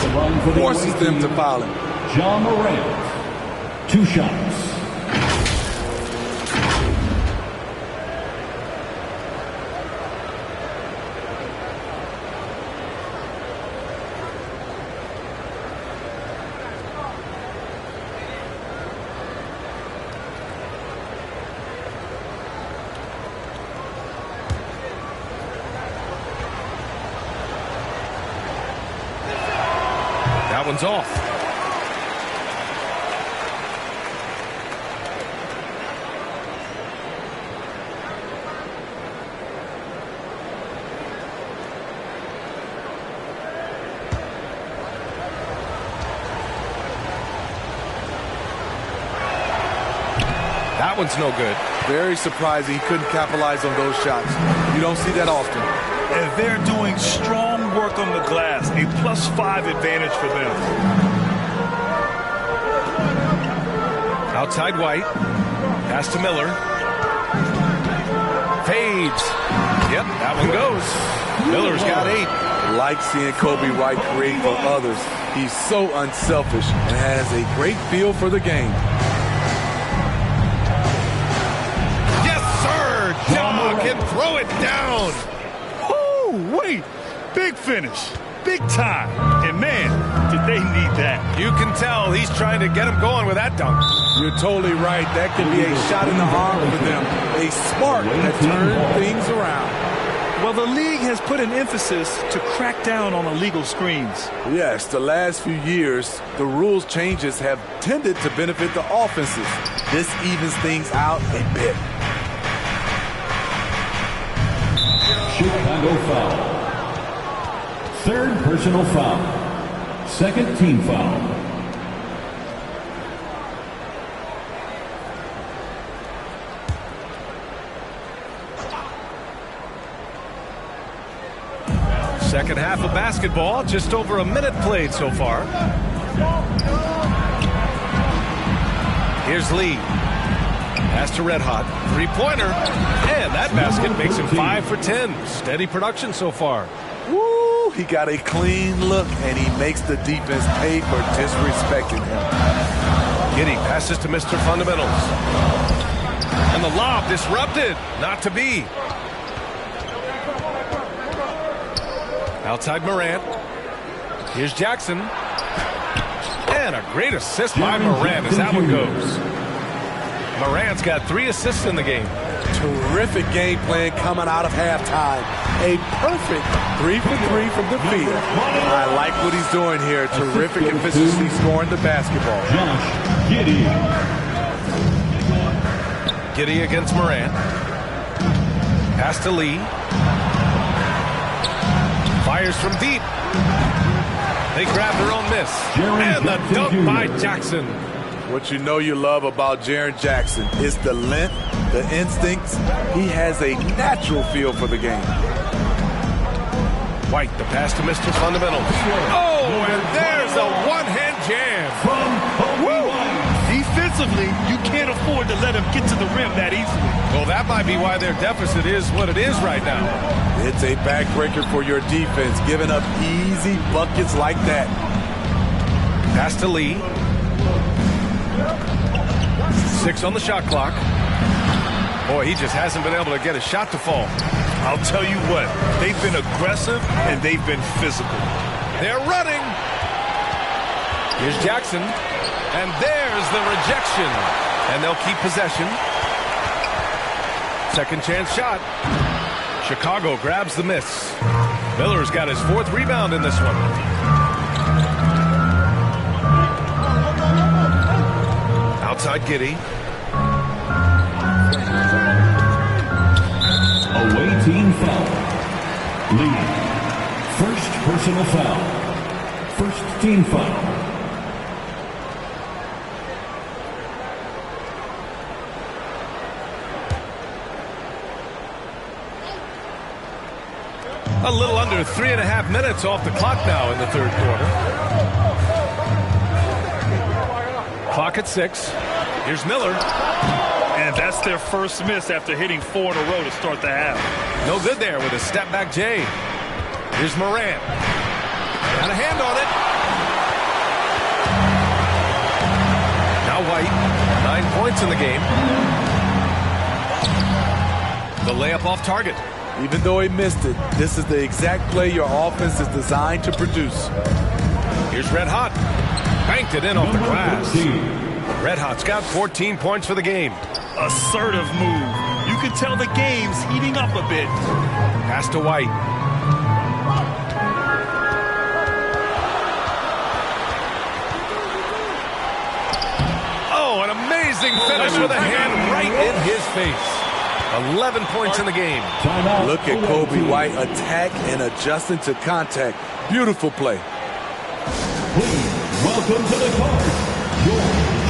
forces them to foul him. Ja Morant, 2 shots. That one's off. That one's no good. Very surprising he couldn't capitalize on those shots. You don't see that often. And they're doing strong work on the glass, a +5 advantage for them. Outside White. Pass to Miller. Fades. Yep, that one goes. Miller's got 8. Like seeing Kobe White create for others. He's so unselfish and has a great feel for the game. Yes, sir! Ja can throw it down. Wait, big finish, big time. And man, did they need that. You can tell he's trying to get him going with that dunk. You're totally right. That could be a shot in the arm for them. A spark that turned things around. Well, the league has put an emphasis to crack down on illegal screens. Yes, the last few years, the rules changes have tended to benefit the offenses. This evens things out a bit. Chicago foul. Third personal foul. Second team foul. Second half of basketball, just over a minute played so far. Here's Lee. Pass to Red Hot. Three-pointer. And that basket makes him 5 for 10. Steady production so far. Woo! He got a clean look, and he makes the defense pay for disrespecting him. Giddey passes to Mr. Fundamentals. And the lob disrupted. Not to be. Outside Morant. Here's Jackson. And a great assist by Morant as that one goes. Morant's got 3 assists in the game. Terrific game plan coming out of halftime. A perfect 3 for 3 from the field. I like what he's doing here. Terrific efficiency scoring the basketball. Josh Giddey. Giddey against Morant. Pass to Lee. Fires from deep. They grab their own miss. And the dunk by Jackson. What you know you love about Jaren Jackson is the length, the instincts. He has a natural feel for the game. White, the pass to Mr. Fundamentals. Oh, and there's a one-hand jam. Woo! Defensively, you can't afford to let him get to the rim that easily. Well, that might be why their deficit is what it is right now. It's a backbreaker for your defense, giving up easy buckets like that. Pass to Lee. 6 on the shot clock. Boy, he just hasn't been able to get a shot to fall. I'll tell you what, they've been aggressive and they've been physical. They're running. Here's Jackson. And there's the rejection. And they'll keep possession. Second chance shot. Chicago grabs the miss. Miller's got his 4th rebound in this one. Outside Giddey. Away team foul. Lee. First personal foul. First team foul. A little under 3.5 minutes off the clock now in the third quarter. Clock at 6. Here's Miller. And that's their first miss after hitting 4 in a row to start the half. No good there with a step back J. Here's Morant. Got a hand on it. Now White. 9 points in the game. The layup off target. Even though he missed it, this is the exact play your offense is designed to produce. Here's Red Hot. Banked it in off the glass. Red Hot's got 14 points for the game. Assertive move. You can tell the game's heating up a bit. Pass to White. Oh, an amazing finish with a hand right in his face. 11 points in the game. Look at Coby White attack and adjusting to contact. Beautiful play. Please welcome to the court, your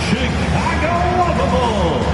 Chicago Bulls.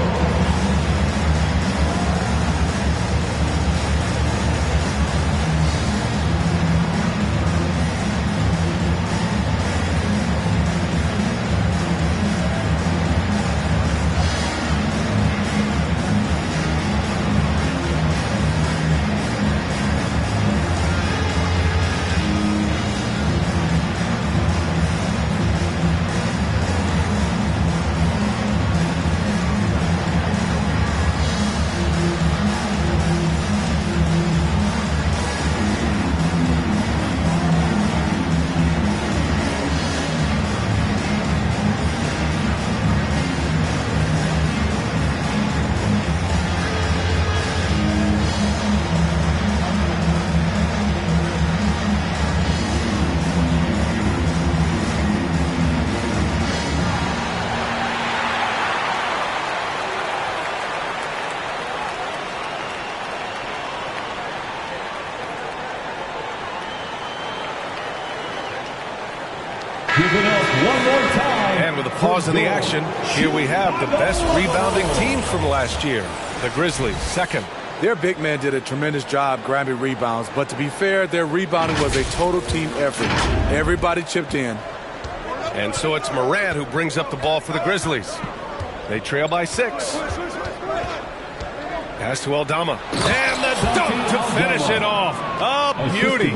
Give it up one more time. And with a pause in the action, here we have the best rebounding teams from last year. The Grizzlies, second. Their big man did a tremendous job grabbing rebounds, but to be fair, their rebounding was a total team effort. Everybody chipped in. And so it's Morant who brings up the ball for the Grizzlies. They trail by 6. Pass to Aldama. And the dunk to finish it off. A beauty.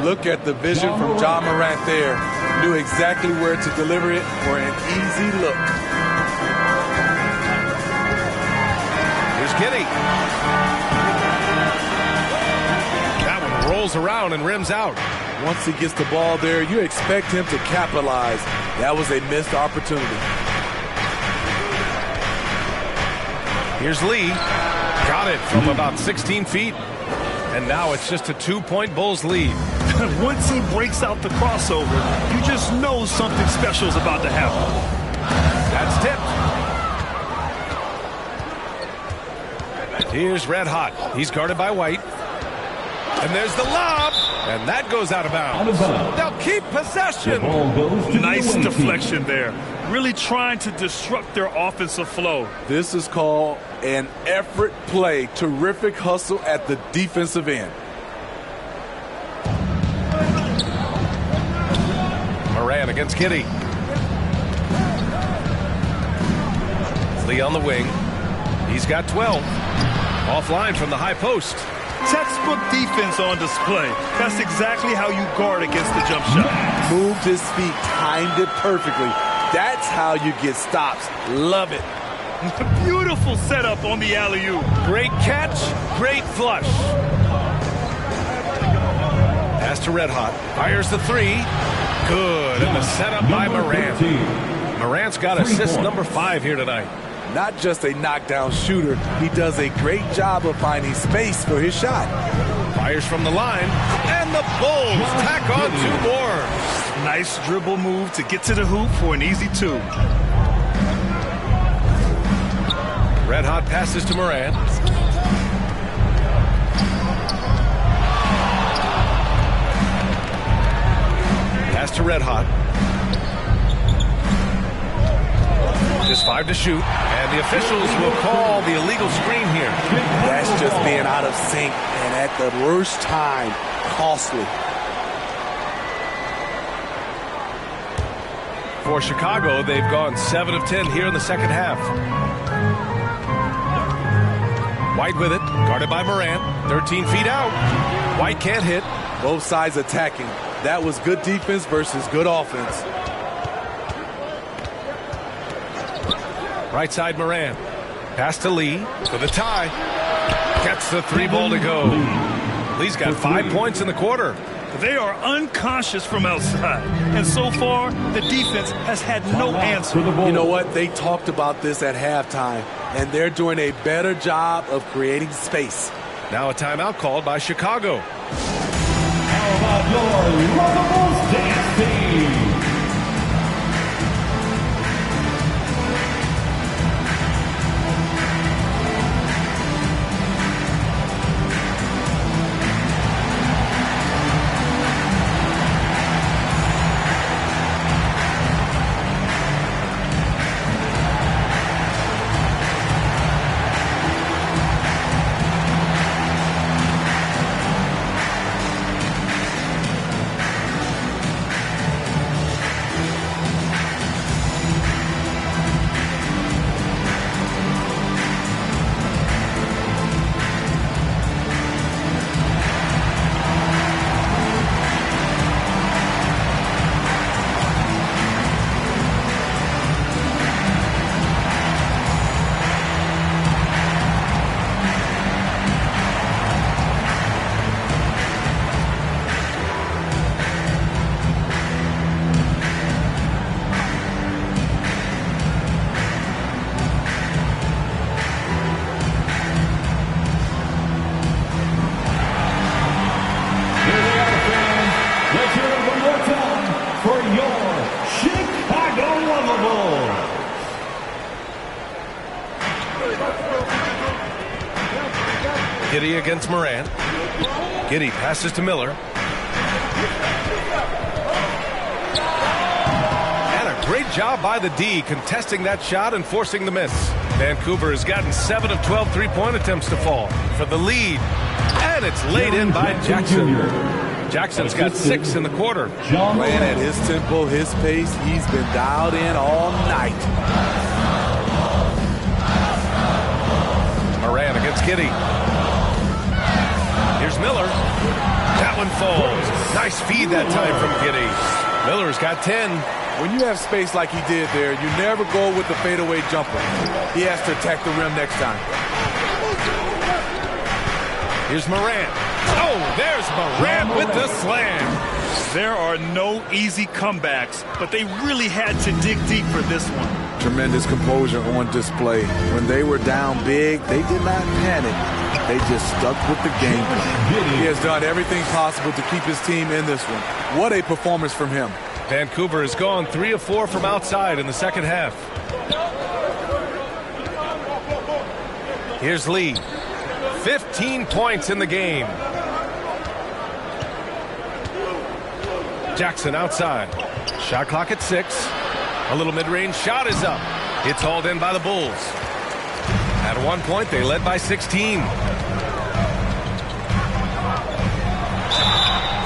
Look at the vision from Ja Morant there. Knew exactly where to deliver it for an easy look. Here's Giddey. That one rolls around and rims out. Once he gets the ball there, you expect him to capitalize. That was a missed opportunity. Here's Lee. Got it from about 16 feet. And now it's just a 2-point Bulls lead. Once he breaks out the crossover, you just know something special is about to happen. That's tipped. Here's Red Hot. He's guarded by White. And there's the lob. And that goes out of bounds. They'll keep possession. Nice deflection there. Really trying to disrupt their offensive flow. This is called an effort play. Terrific hustle at the defensive end. Morant against Giddey. Lee on the wing. He's got 12. Offline from the high post. Textbook defense on display. That's exactly how you guard against the jump shot. Moved his feet, timed it perfectly. That's how you get stops. Love it. Beautiful setup on the alley-oop. Great catch, great flush. Pass to Red Hot. Fires the 3. Good. And the setup by Morant. Morant's got assist number 5 here tonight. Not just a knockdown shooter, he does a great job of finding space for his shot. Fires from the line, and the Bulls tack on 2 more. Nice dribble move to get to the hoop for an easy 2. Red Hot passes to Morant. Pass to Red Hot. Just 5 to shoot, and the officials will call the illegal screen here. That's just being out of sync, and at the worst time, costly. For Chicago, they've gone 7 of 10 here in the second half. White with it, guarded by Morant, 13 feet out. White can't hit. Both sides attacking. That was good defense versus good offense. Right side Morant. Pass to Lee for the tie. Gets the 3 ball to go. Lee's got 5 points in the quarter. They are unconscious from outside. And so far, the defense has had no answer. You know what? They talked about this at halftime, and they're doing a better job of creating space. Now a timeout called by Chicago. How about your Lovables dance team? Giddey against Morant. Giddey passes to Miller. job by the D contesting that shot and forcing the miss. Vancouver has gotten 7 of 12 three-point attempts to fall for the lead. And it's laid in by Jackson. Jackson's got 6 in the quarter. Playing at his tempo, his pace. He's been dialed in all night. Moran against Giddey. Here's Miller. That one falls. Nice feed that time from Giddey. Miller's got 10. When you have space like he did there, you never go with the fadeaway jumper. He has to attack the rim next time. Here's Moran. Oh, there's Moran with the slam. There are no easy comebacks, but they really had to dig deep for this one. Tremendous composure on display. When they were down big, they did not panic. They just stuck with the game plan. He has done everything possible to keep his team in this one. What a performance from him. Vancouver has gone 3 of 4 from outside in the second half. Here's Lee. 15 points in the game. Jackson outside. Shot clock at 6. A little mid-range shot is up. It's hauled in by the Bulls. At one point, they led by 16.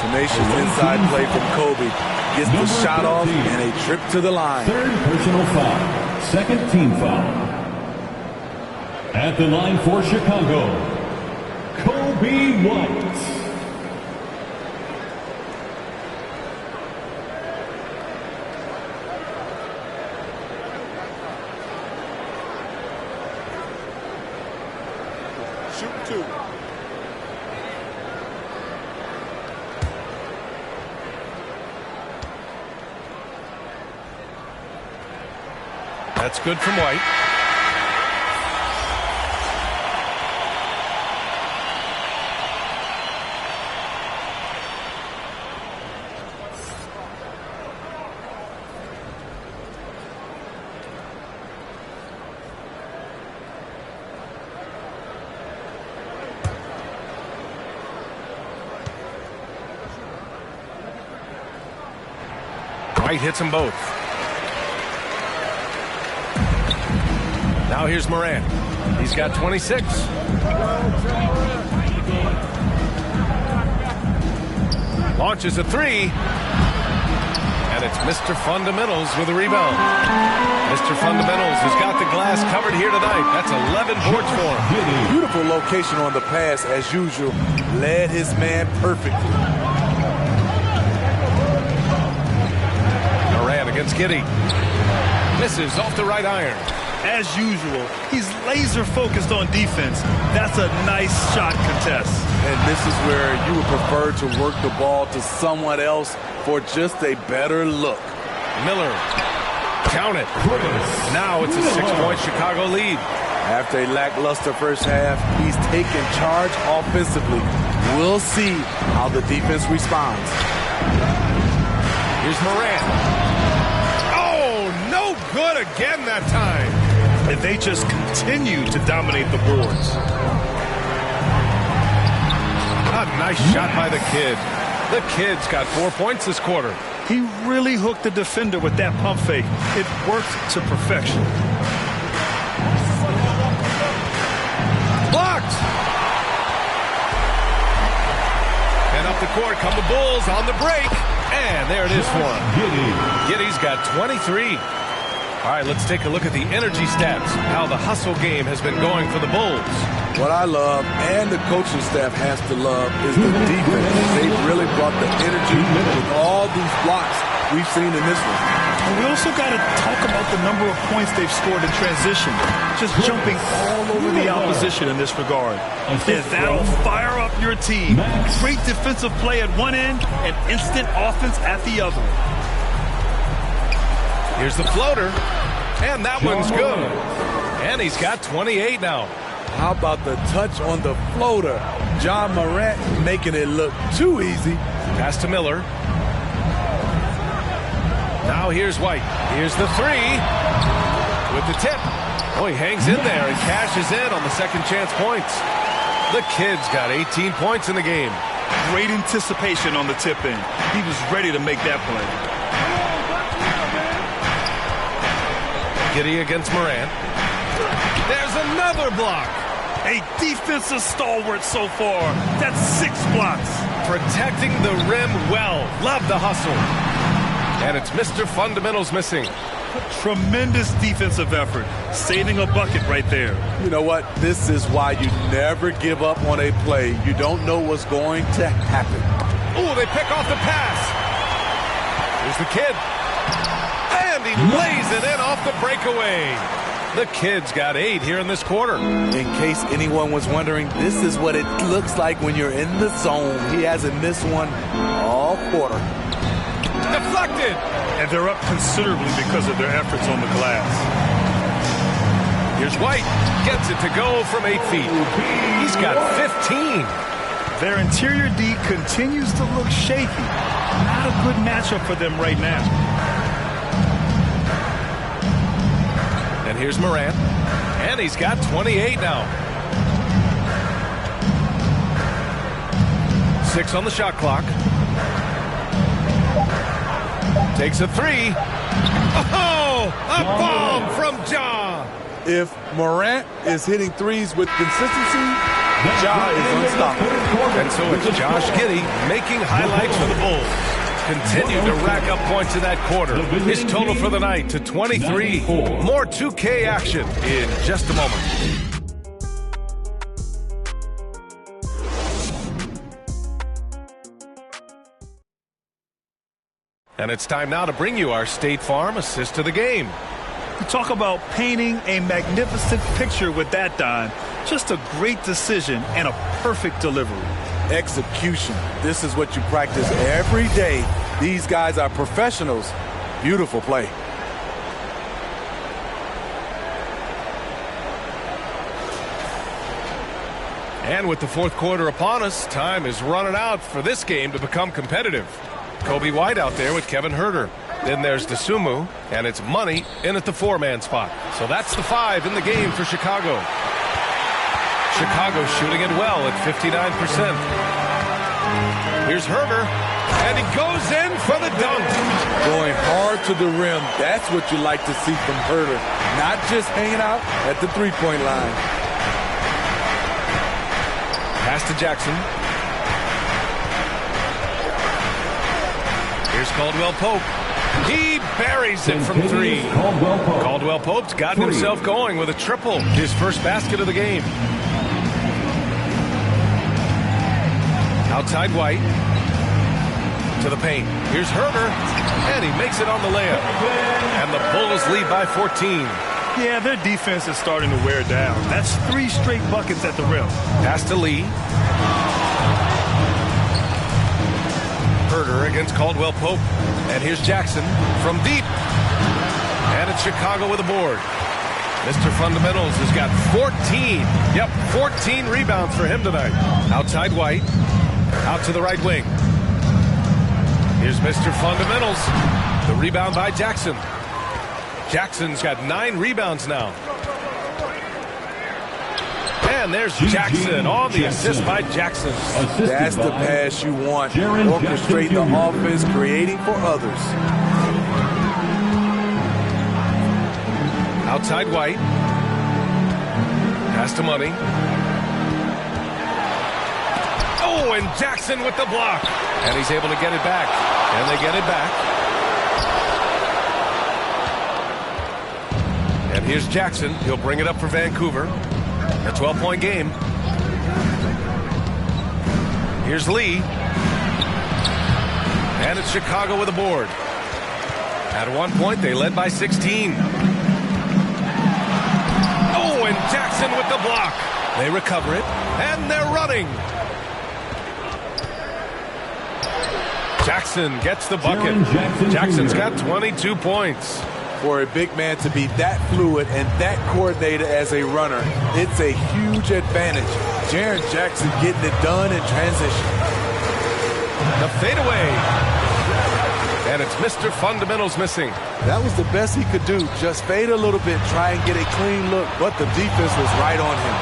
Tenacious inside play from Kobe. Gets the shot off and a trip to the line. Third personal foul. Second team foul. At the line for Chicago, Kobe White. Shoot 2. That's good from White. White hits them both. Now here's Moran. He's got 26. Launches a 3. And it's Mr. Fundamentals with a rebound. Mr. Fundamentals has got the glass covered here tonight. That's 11 boards for him. Beautiful location on the pass as usual. Led his man perfectly. Moran against Giddey. Misses off the right iron. As usual, he's laser focused on defense. That's a nice shot contest. And this is where you would prefer to work the ball to someone else for just a better look. Miller. Count it. Now it's a 6-point Chicago lead. After a lackluster first half, he's taken charge offensively. We'll see how the defense responds. Here's Moran. Oh, no good again that time. And they just continue to dominate the boards. A nice shot by the kid. The kid's got 4 points this quarter. He really hooked the defender with that pump fake. It worked to perfection. Blocked. And up the court come the Bulls on the break. And there it is for him. Giddey's got 23. All right, let's take a look at the energy stats, how the hustle game has been going for the Bulls. What I love, and the coaching staff has to love, is the defense. They've really brought the energy with all these blocks we've seen in this one. And we also got to talk about the number of points they've scored in transition. Just jumping all over the opposition in this regard. And that'll fire up your team. Great defensive play at one end and instant offense at the other. Here's the floater, and that one's good. And he's got 28 now. How about the touch on the floater? John Morant making it look too easy. Pass to Miller. Now here's White. Here's the 3 with the tip. Oh, he hangs in there and cashes in on the second chance points. The kid's got 18 points in the game. Great anticipation on the tip in. He was ready to make that play. Giddey against Morant. There's another block. A defensive stalwart so far. That's 6 blocks. Protecting the rim well. Love the hustle. And it's Mr. Fundamentals missing. Tremendous defensive effort. Saving a bucket right there. You know what? This is why you never give up on a play. You don't know what's going to happen. Oh, they pick off the pass. Here's the kid. And he lays it in off the breakaway. The Kid's got 8 here in this quarter. In case anyone was wondering, this is what it looks like when you're in the zone. He hasn't missed one all quarter. Deflected. And they're up considerably because of their efforts on the glass. Here's White. Gets it to go from 8 feet. He's got 15. Their interior D continues to look shaky. Not a good matchup for them right now. And here's Morant. And he's got 28 now. 6 on the shot clock. Takes a 3. Oh, a bomb from Ja. If Morant is hitting threes with consistency, Ja is unstoppable. And so it's Josh Giddey making highlights for the Bulls. Continue to rack up points in that quarter. His total for the night to 23. More 2K action in just a moment. And it's time now to bring you our State Farm assist to the game. You talk about painting a magnificent picture with that dime. Just a great decision and a perfect delivery. Execution. This is what you practice every day. These guys are professionals. Beautiful play. And with the fourth quarter upon us, time is running out for this game to become competitive. Coby White out there with Kevin Huerter. Then there's DeSumo, and it's Money in at the 4-man spot. So that's the 5 in the game for Chicago. Chicago shooting it well at 59%. Here's Huerter, and he goes in for the dunk. Going hard to the rim, that's what you like to see from Huerter. Not just hanging out at the three-point line. Pass to Jackson. Here's Caldwell Pope. He buries it from 3. Caldwell Pope's gotten himself going with a triple. His first basket of the game. Outside White. To the paint. Here's Huerter. And he makes it on the layup. And the Bulls lead by 14. Yeah, their defense is starting to wear down. That's 3 straight buckets at the rim. Pass to Lee. Huerter against Caldwell Pope. And here's Jackson from deep. And it's Chicago with a board. Mr. Fundamentals has got 14. Yep, 14 rebounds for him tonight. Outside White. Out to the right wing. Here's Mr. Fundamentals. The rebound by Jackson. Jackson's got 9 rebounds now. And there's Jackson on the assist by Jackson. That's the pass you want. Orchestrate the offense, creating for others. Outside White. Pass to Money. Oh, and Jackson with the block. And he's able to get it back. And they get it back. And here's Jackson. He'll bring it up for Vancouver. A 12-point game. Here's Lee. And it's Chicago with a board. At one point, they led by 16. Oh, and Jackson with the block. They recover it, and they're running. Jackson gets the bucket. Jackson's got 22 points. For a big man to be that fluid and that coordinated as a runner, it's a huge advantage. Jaren Jackson getting it done in transition. The fadeaway. And it's Mr. Fundamentals missing. That was the best he could do. Just fade a little bit, try and get a clean look, but the defense was right on him.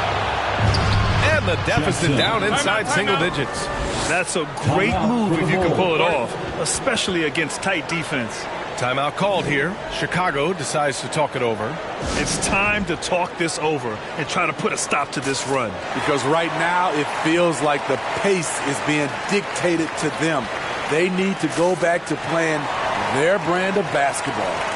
And the deficit down inside single digits. That's a great move if you can pull it off, especially against tight defense. Timeout called here. Chicago decides to talk it over. It's time to talk this over and try to put a stop to this run. Because right now it feels like the pace is being dictated to them. They need to go back to playing their brand of basketball.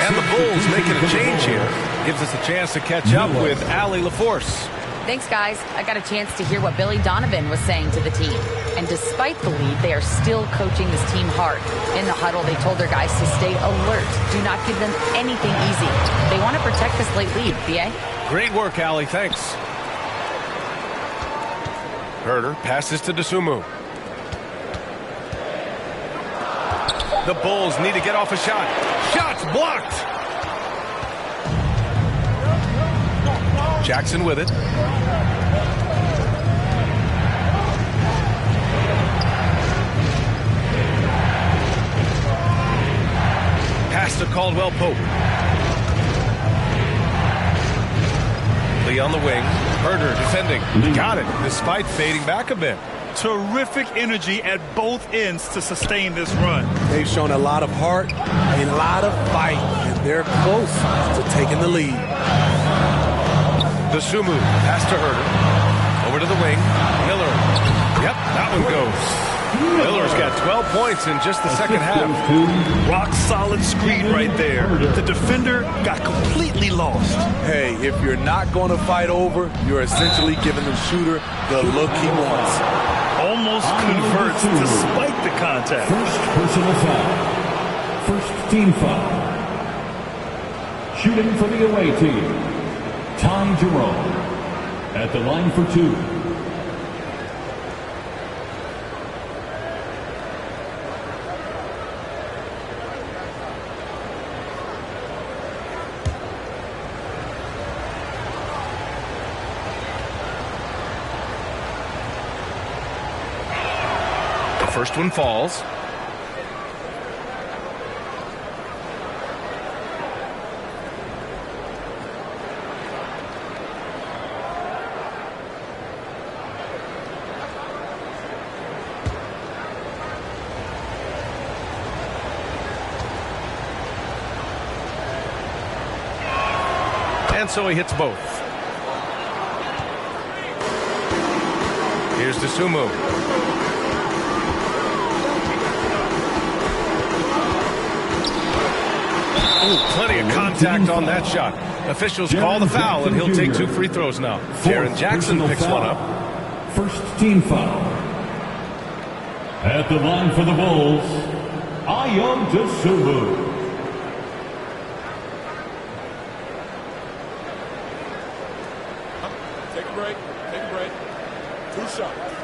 And the Bulls making a change here. Gives us a chance to catch up with Allie LaForce. Thanks, guys. I got a chance to hear what Billy Donovan was saying to the team. And despite the lead, they are still coaching this team hard. In the huddle, they told their guys to stay alert. Do not give them anything easy. They want to protect this late lead, B.A. Great work, Allie. Thanks. Herder passes to Dosunmu. The Bulls need to get off a shot. Shots blocked. Jackson with it. Pass to Caldwell Pope. Lee on the wing. Herder defending. Got it, despite fading back a bit. Terrific energy at both ends to sustain this run. They've shown a lot of heart, a lot of fight, and they're close to taking the lead. Dosunmu, pass to Herder. Over to the wing. Miller. Yep, that one goes. Miller's got 12 points in just the second half. Rock solid screen right there. The defender got completely lost. Hey, if you're not going to fight over, you're essentially giving the shooter the look he wants. Almost converts despite the contact. First personal foul. First team foul. Shooting for the away team, Ty Jerome. At the line for two. First one falls. And so he hits both. Here's Dosunmu. Ooh, plenty of contact on that shot. Officials call the foul, and he'll take 2 free throws now. Jaren Jackson picks one up. First team foul. At the line for the Bulls, Ayo Dosunmu. Take a break. Take a break. 2 shots.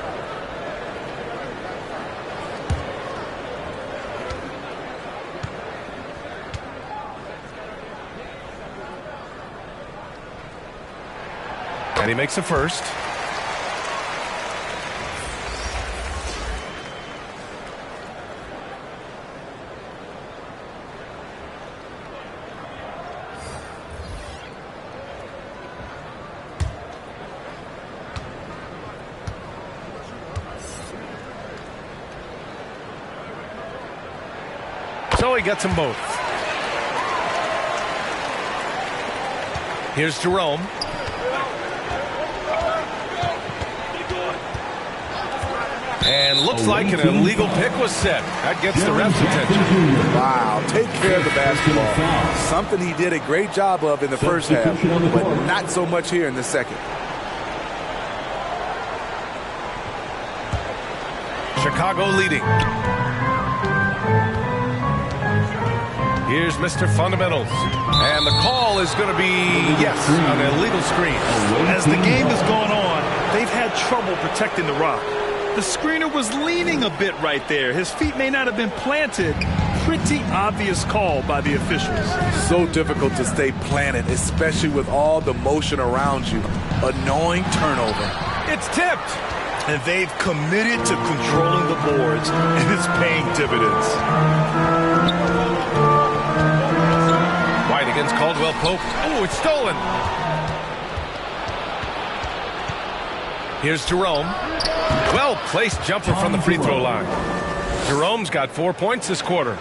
And he makes the first. So he gets them both. Here's Jerome. And looks like an illegal pick was set. That gets the ref's attention. Wow, take care of the basketball. Something he did a great job of in the first half, but not so much here in the second. Chicago leading. Here's Mr. Fundamentals. And the call is going to be, yes, an illegal screen. As the game has gone on, they've had trouble protecting the rock. The screener was leaning a bit right there. His feet may not have been planted. Pretty obvious call by the officials. So difficult to stay planted, especially with all the motion around you. Annoying turnover. It's tipped. And they've committed to controlling the boards, and it's paying dividends. White against Caldwell Pope. Oh, it's stolen. Here's Jerome. Well-placed jumper from the free throw line. Jerome's got 4 points this quarter.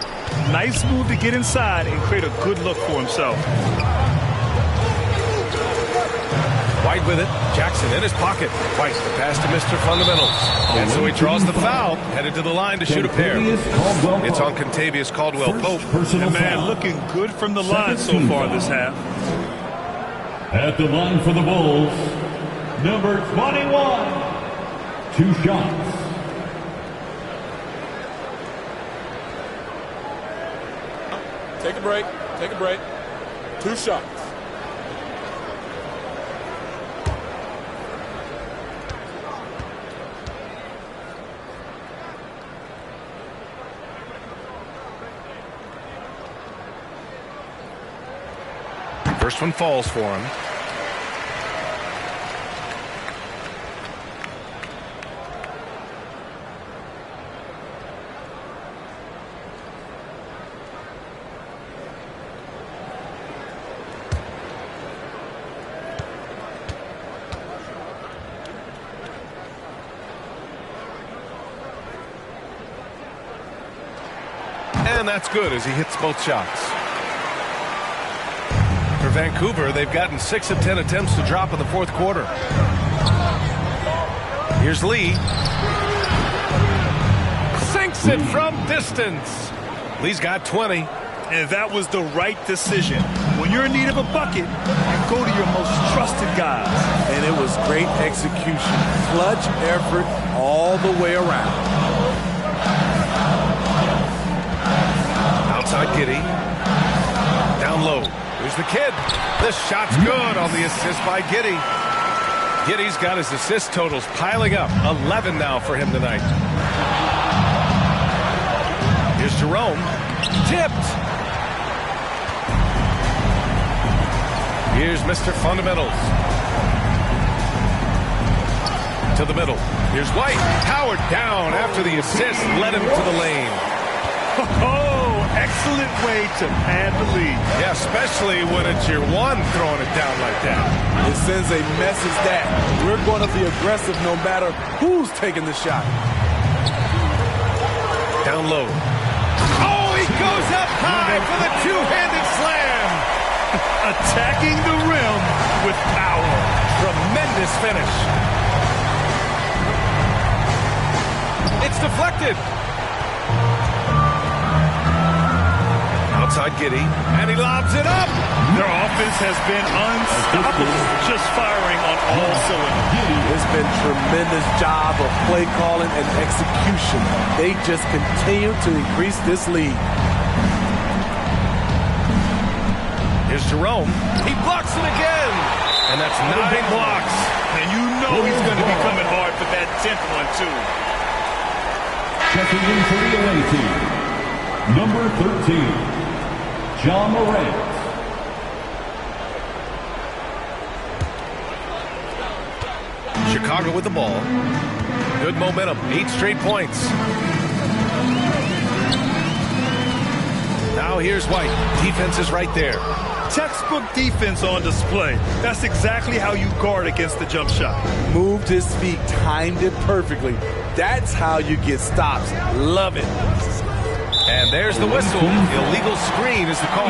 Nice move to get inside and create a good look for himself. White with it. Jackson in his pocket. White, the pass to Mr. Fundamentals. And so he draws the foul, headed to the line to shoot a pair. It's on Contavious Caldwell Pope. And man, looking good from the line so far this half. At the line for the Bulls, number 21. 2 shots. Take a break. Take a break. 2 shots. First one falls for him. And that's good as he hits both shots. For Vancouver, they've gotten 6 of 10 attempts to drop in the fourth quarter. Here's Lee. Sinks it from distance. Lee's got 20. And that was the right decision. When you're in need of a bucket, you go to your most trusted guys. And it was great execution. Clutch effort all the way around. Outside Giddey. Down low. Here's the kid. The shot's good on the assist by Giddey. Giddey's got his assist totals piling up. 11 now for him tonight. Here's Jerome. Tipped. Here's Mr. Fundamentals. To the middle. Here's White. Howard down after the assist. Led him to the lane. Oh, excellent way to pad the lead. Yeah, especially when it's your one throwing it down like that. It sends a message that we're going to be aggressive no matter who's taking the shot. Down low. Oh, he goes up high for the two-handed slam. Attacking the rim with power. Tremendous finish. It's deflected. Outside Giddey, and he lobs it up. Their offense has been unstoppable, just firing on all cylinders. It's been tremendous job of play calling and execution. They just continue to increase this lead. Here's Jerome. He blocks it again. And that's 9 blocks. And you know he's going to be coming hard for that 10th one, too. Checking in for the LA team, number 13. Ja Morant. Chicago with the ball. Good momentum. 8 straight points. Now here's White. Defense is right there. Textbook defense on display. That's exactly how you guard against the jump shot. Moved his feet, timed it perfectly. That's how you get stops. Love it. And there's the whistle. Illegal screen is the call.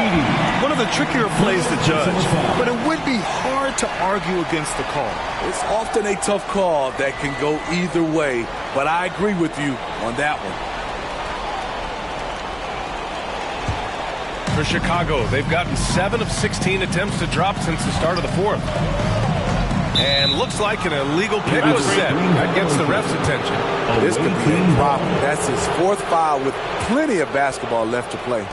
One of the trickier plays to judge, but it would be hard hard to argue against the call. It's often a tough call that can go either way, but I agree with you on that one. For Chicago, they've gotten 7 of 16 attempts to drop since the start of the fourth. And looks like an illegal pick was set. That gets the ref's attention. This could be a problem. That's his 4th foul with plenty of basketball left to play.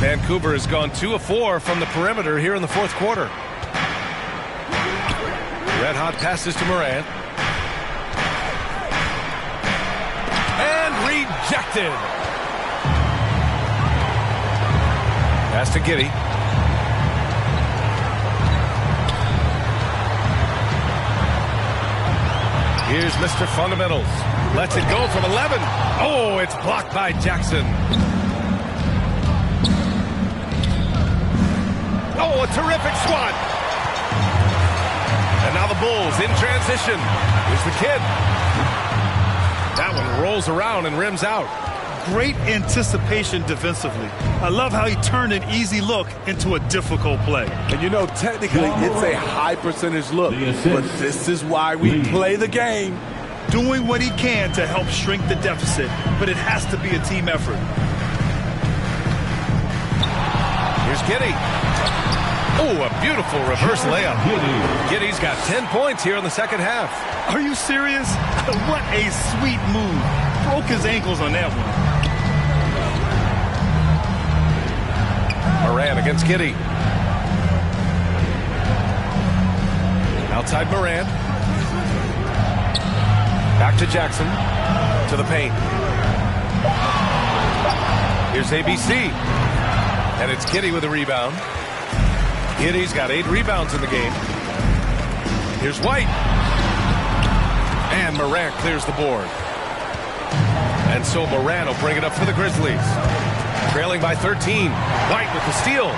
Vancouver has gone 2 of 4 from the perimeter here in the fourth quarter. Red hot passes to Morant. And rejected. Pass to Giddey. Here's Mr. Fundamentals. Lets it go from 11. Oh, it's blocked by Jackson. Oh, a terrific swat. And now the Bulls in transition. Here's the kid. That one rolls around and rims out. Great anticipation defensively. I love how he turned an easy look into a difficult play. And you know, technically, it's a high percentage look, but this is why we play the game. Doing what he can to help shrink the deficit, but it has to be a team effort. Here's Giddey. Oh, a beautiful reverse layup. Giddey's got 10 points here in the second half. Are you serious? What a sweet move. Broke his ankles on that one. Morant against Giddey. Outside Morant. Back to Jackson. To the paint. Here's ABC. And it's Giddey with a rebound. Giddey's got 8 rebounds in the game. Here's White. And Morant clears the board. And so Morant will bring it up for the Grizzlies. Trailing by 13. White with the steal.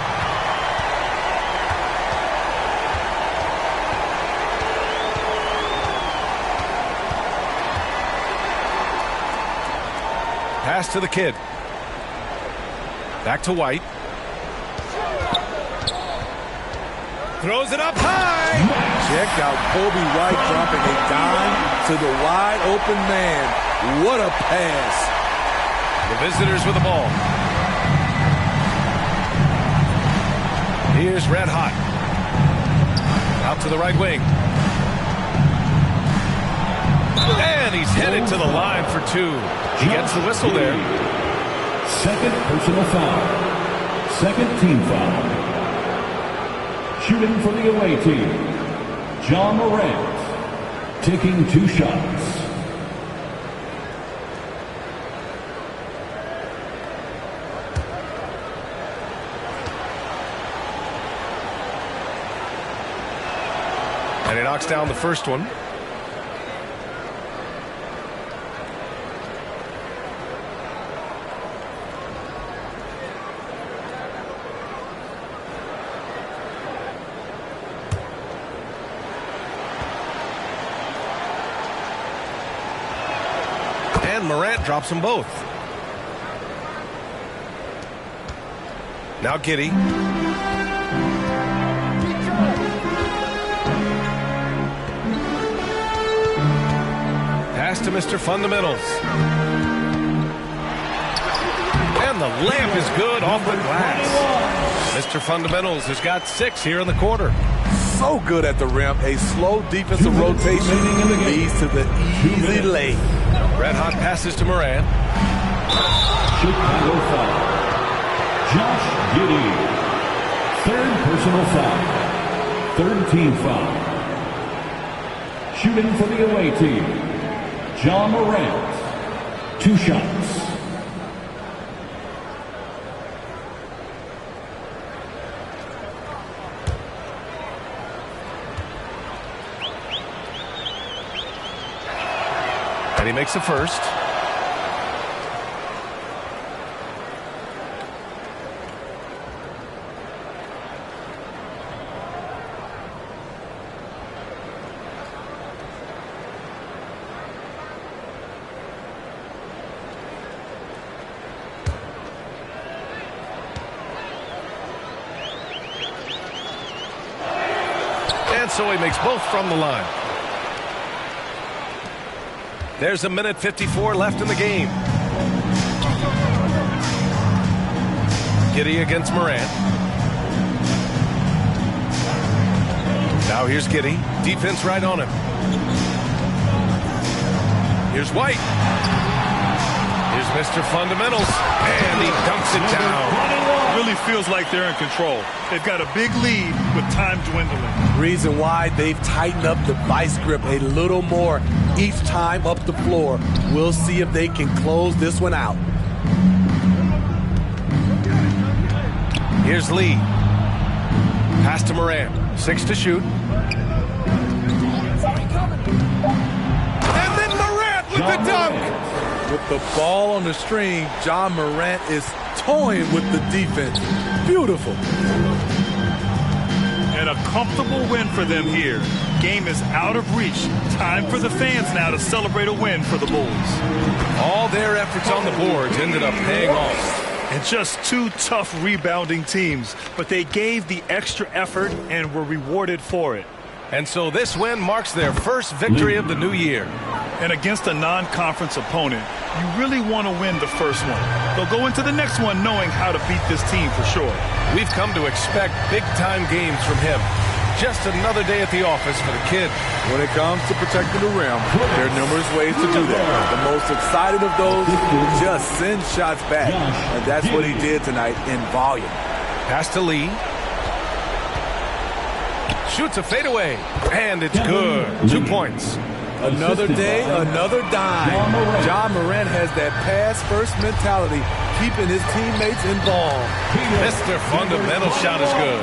Pass to the kid. Back to White. Throws it up high. Check out Kobe White dropping a dime to the wide open man. What a pass. The visitors with the ball. Here's Red Hot. Out to the right wing. And he's headed to the line for 2. He gets the whistle there. Second personal foul. Second team foul. Shooting for the away team, Ja Morant, taking 2 shots. And he knocks down the first one. And Morant drops them both. Now Giddey. Pass to Mr. Fundamentals. And the layup is good off the glass. Mr. Fundamentals has got 6 here in the quarter. So good at the rim. A slow defensive rotation leads to the easy lay. Red Hot passes to Morant. Chicago foul. Josh Giddey. Third personal foul. Third team foul. Shooting for the away team, Ja Morant. 2 shots. And he makes the first. so he makes both from the line. There's 1:54 left in the game. Giddey against Morant. Now here's Giddey. Defense right on him. Here's White. Here's Mr. Fundamentals. And he dunks it down. Really feels like they're in control. They've got a big lead with time dwindling. Reason why they've tightened up the vice grip a little more each time up the floor. We'll see if they can close this one out. Here's Lee. Pass to Morant. 6 to shoot. And then Morant with the dunk. With the ball on the string, John Morant is toying with the defense. Beautiful. And a comfortable win for them here. Game is out of reach. Time for the fans now to celebrate a win for the Bulls. All their efforts on the boards ended up paying off. And just two tough rebounding teams, but they gave the extra effort and were rewarded for it. And so this win marks their first victory of the new year. And against a non-conference opponent, you really want to win the first one. They'll go into the next one knowing how to beat this team for sure. We've come to expect big-time games from him. Just another day at the office for the kid. When it comes to protecting the rim, there are numerous ways to do that. The most excited of those, just send shots back. And that's what he did tonight in volume. Pass to Lee. Shoots a fadeaway. And it's good. 2 points. Another day, another dime. John Morant has that pass-first mentality, keeping his teammates involved. Mr. Fundamental shot is good.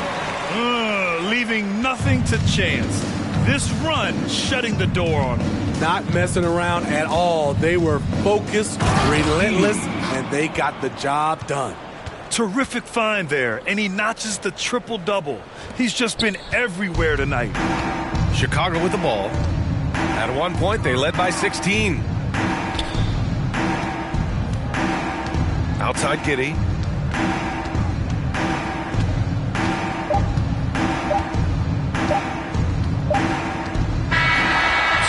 Leaving nothing to chance. This run shutting the door on them. Not messing around at all. They were focused, relentless, and they got the job done. Terrific find there, and he notches the triple-double. He's just been everywhere tonight. Chicago with the ball. At one point, they led by 16. Outside Giddey.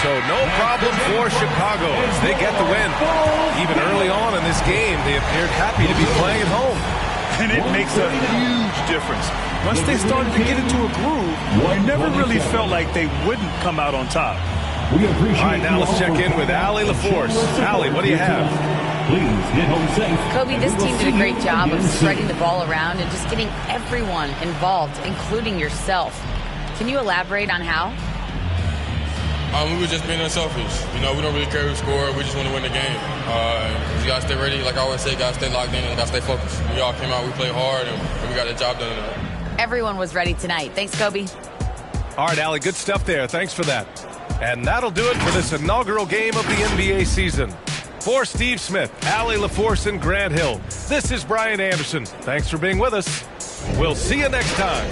So no problem for Chicago as they get the win. Even early on in this game, they appeared happy to be playing at home. And it makes a huge difference. Once they started to get into a groove, you never really felt like they wouldn't come out on top. All right, now let's check in with Allie LaForce. Allie, what do you have? Please get home safe. Kobe, this team did a great job of spreading the ball around and just getting everyone involved, including yourself. Can you elaborate on how? We were just being unselfish. You know, we don't really care who scored. We just want to win the game. You got to stay ready. Like I always say, got to stay locked in and got to stay focused. We all came out, we played hard, and we got the job done tonight. Everyone was ready tonight. Thanks, Kobe. All right, Allie, good stuff there. Thanks for that. And that'll do it for this inaugural game of the NBA season. For Steve Smith, Allie LaForce, and Grant Hill, this is Brian Anderson. Thanks for being with us. We'll see you next time.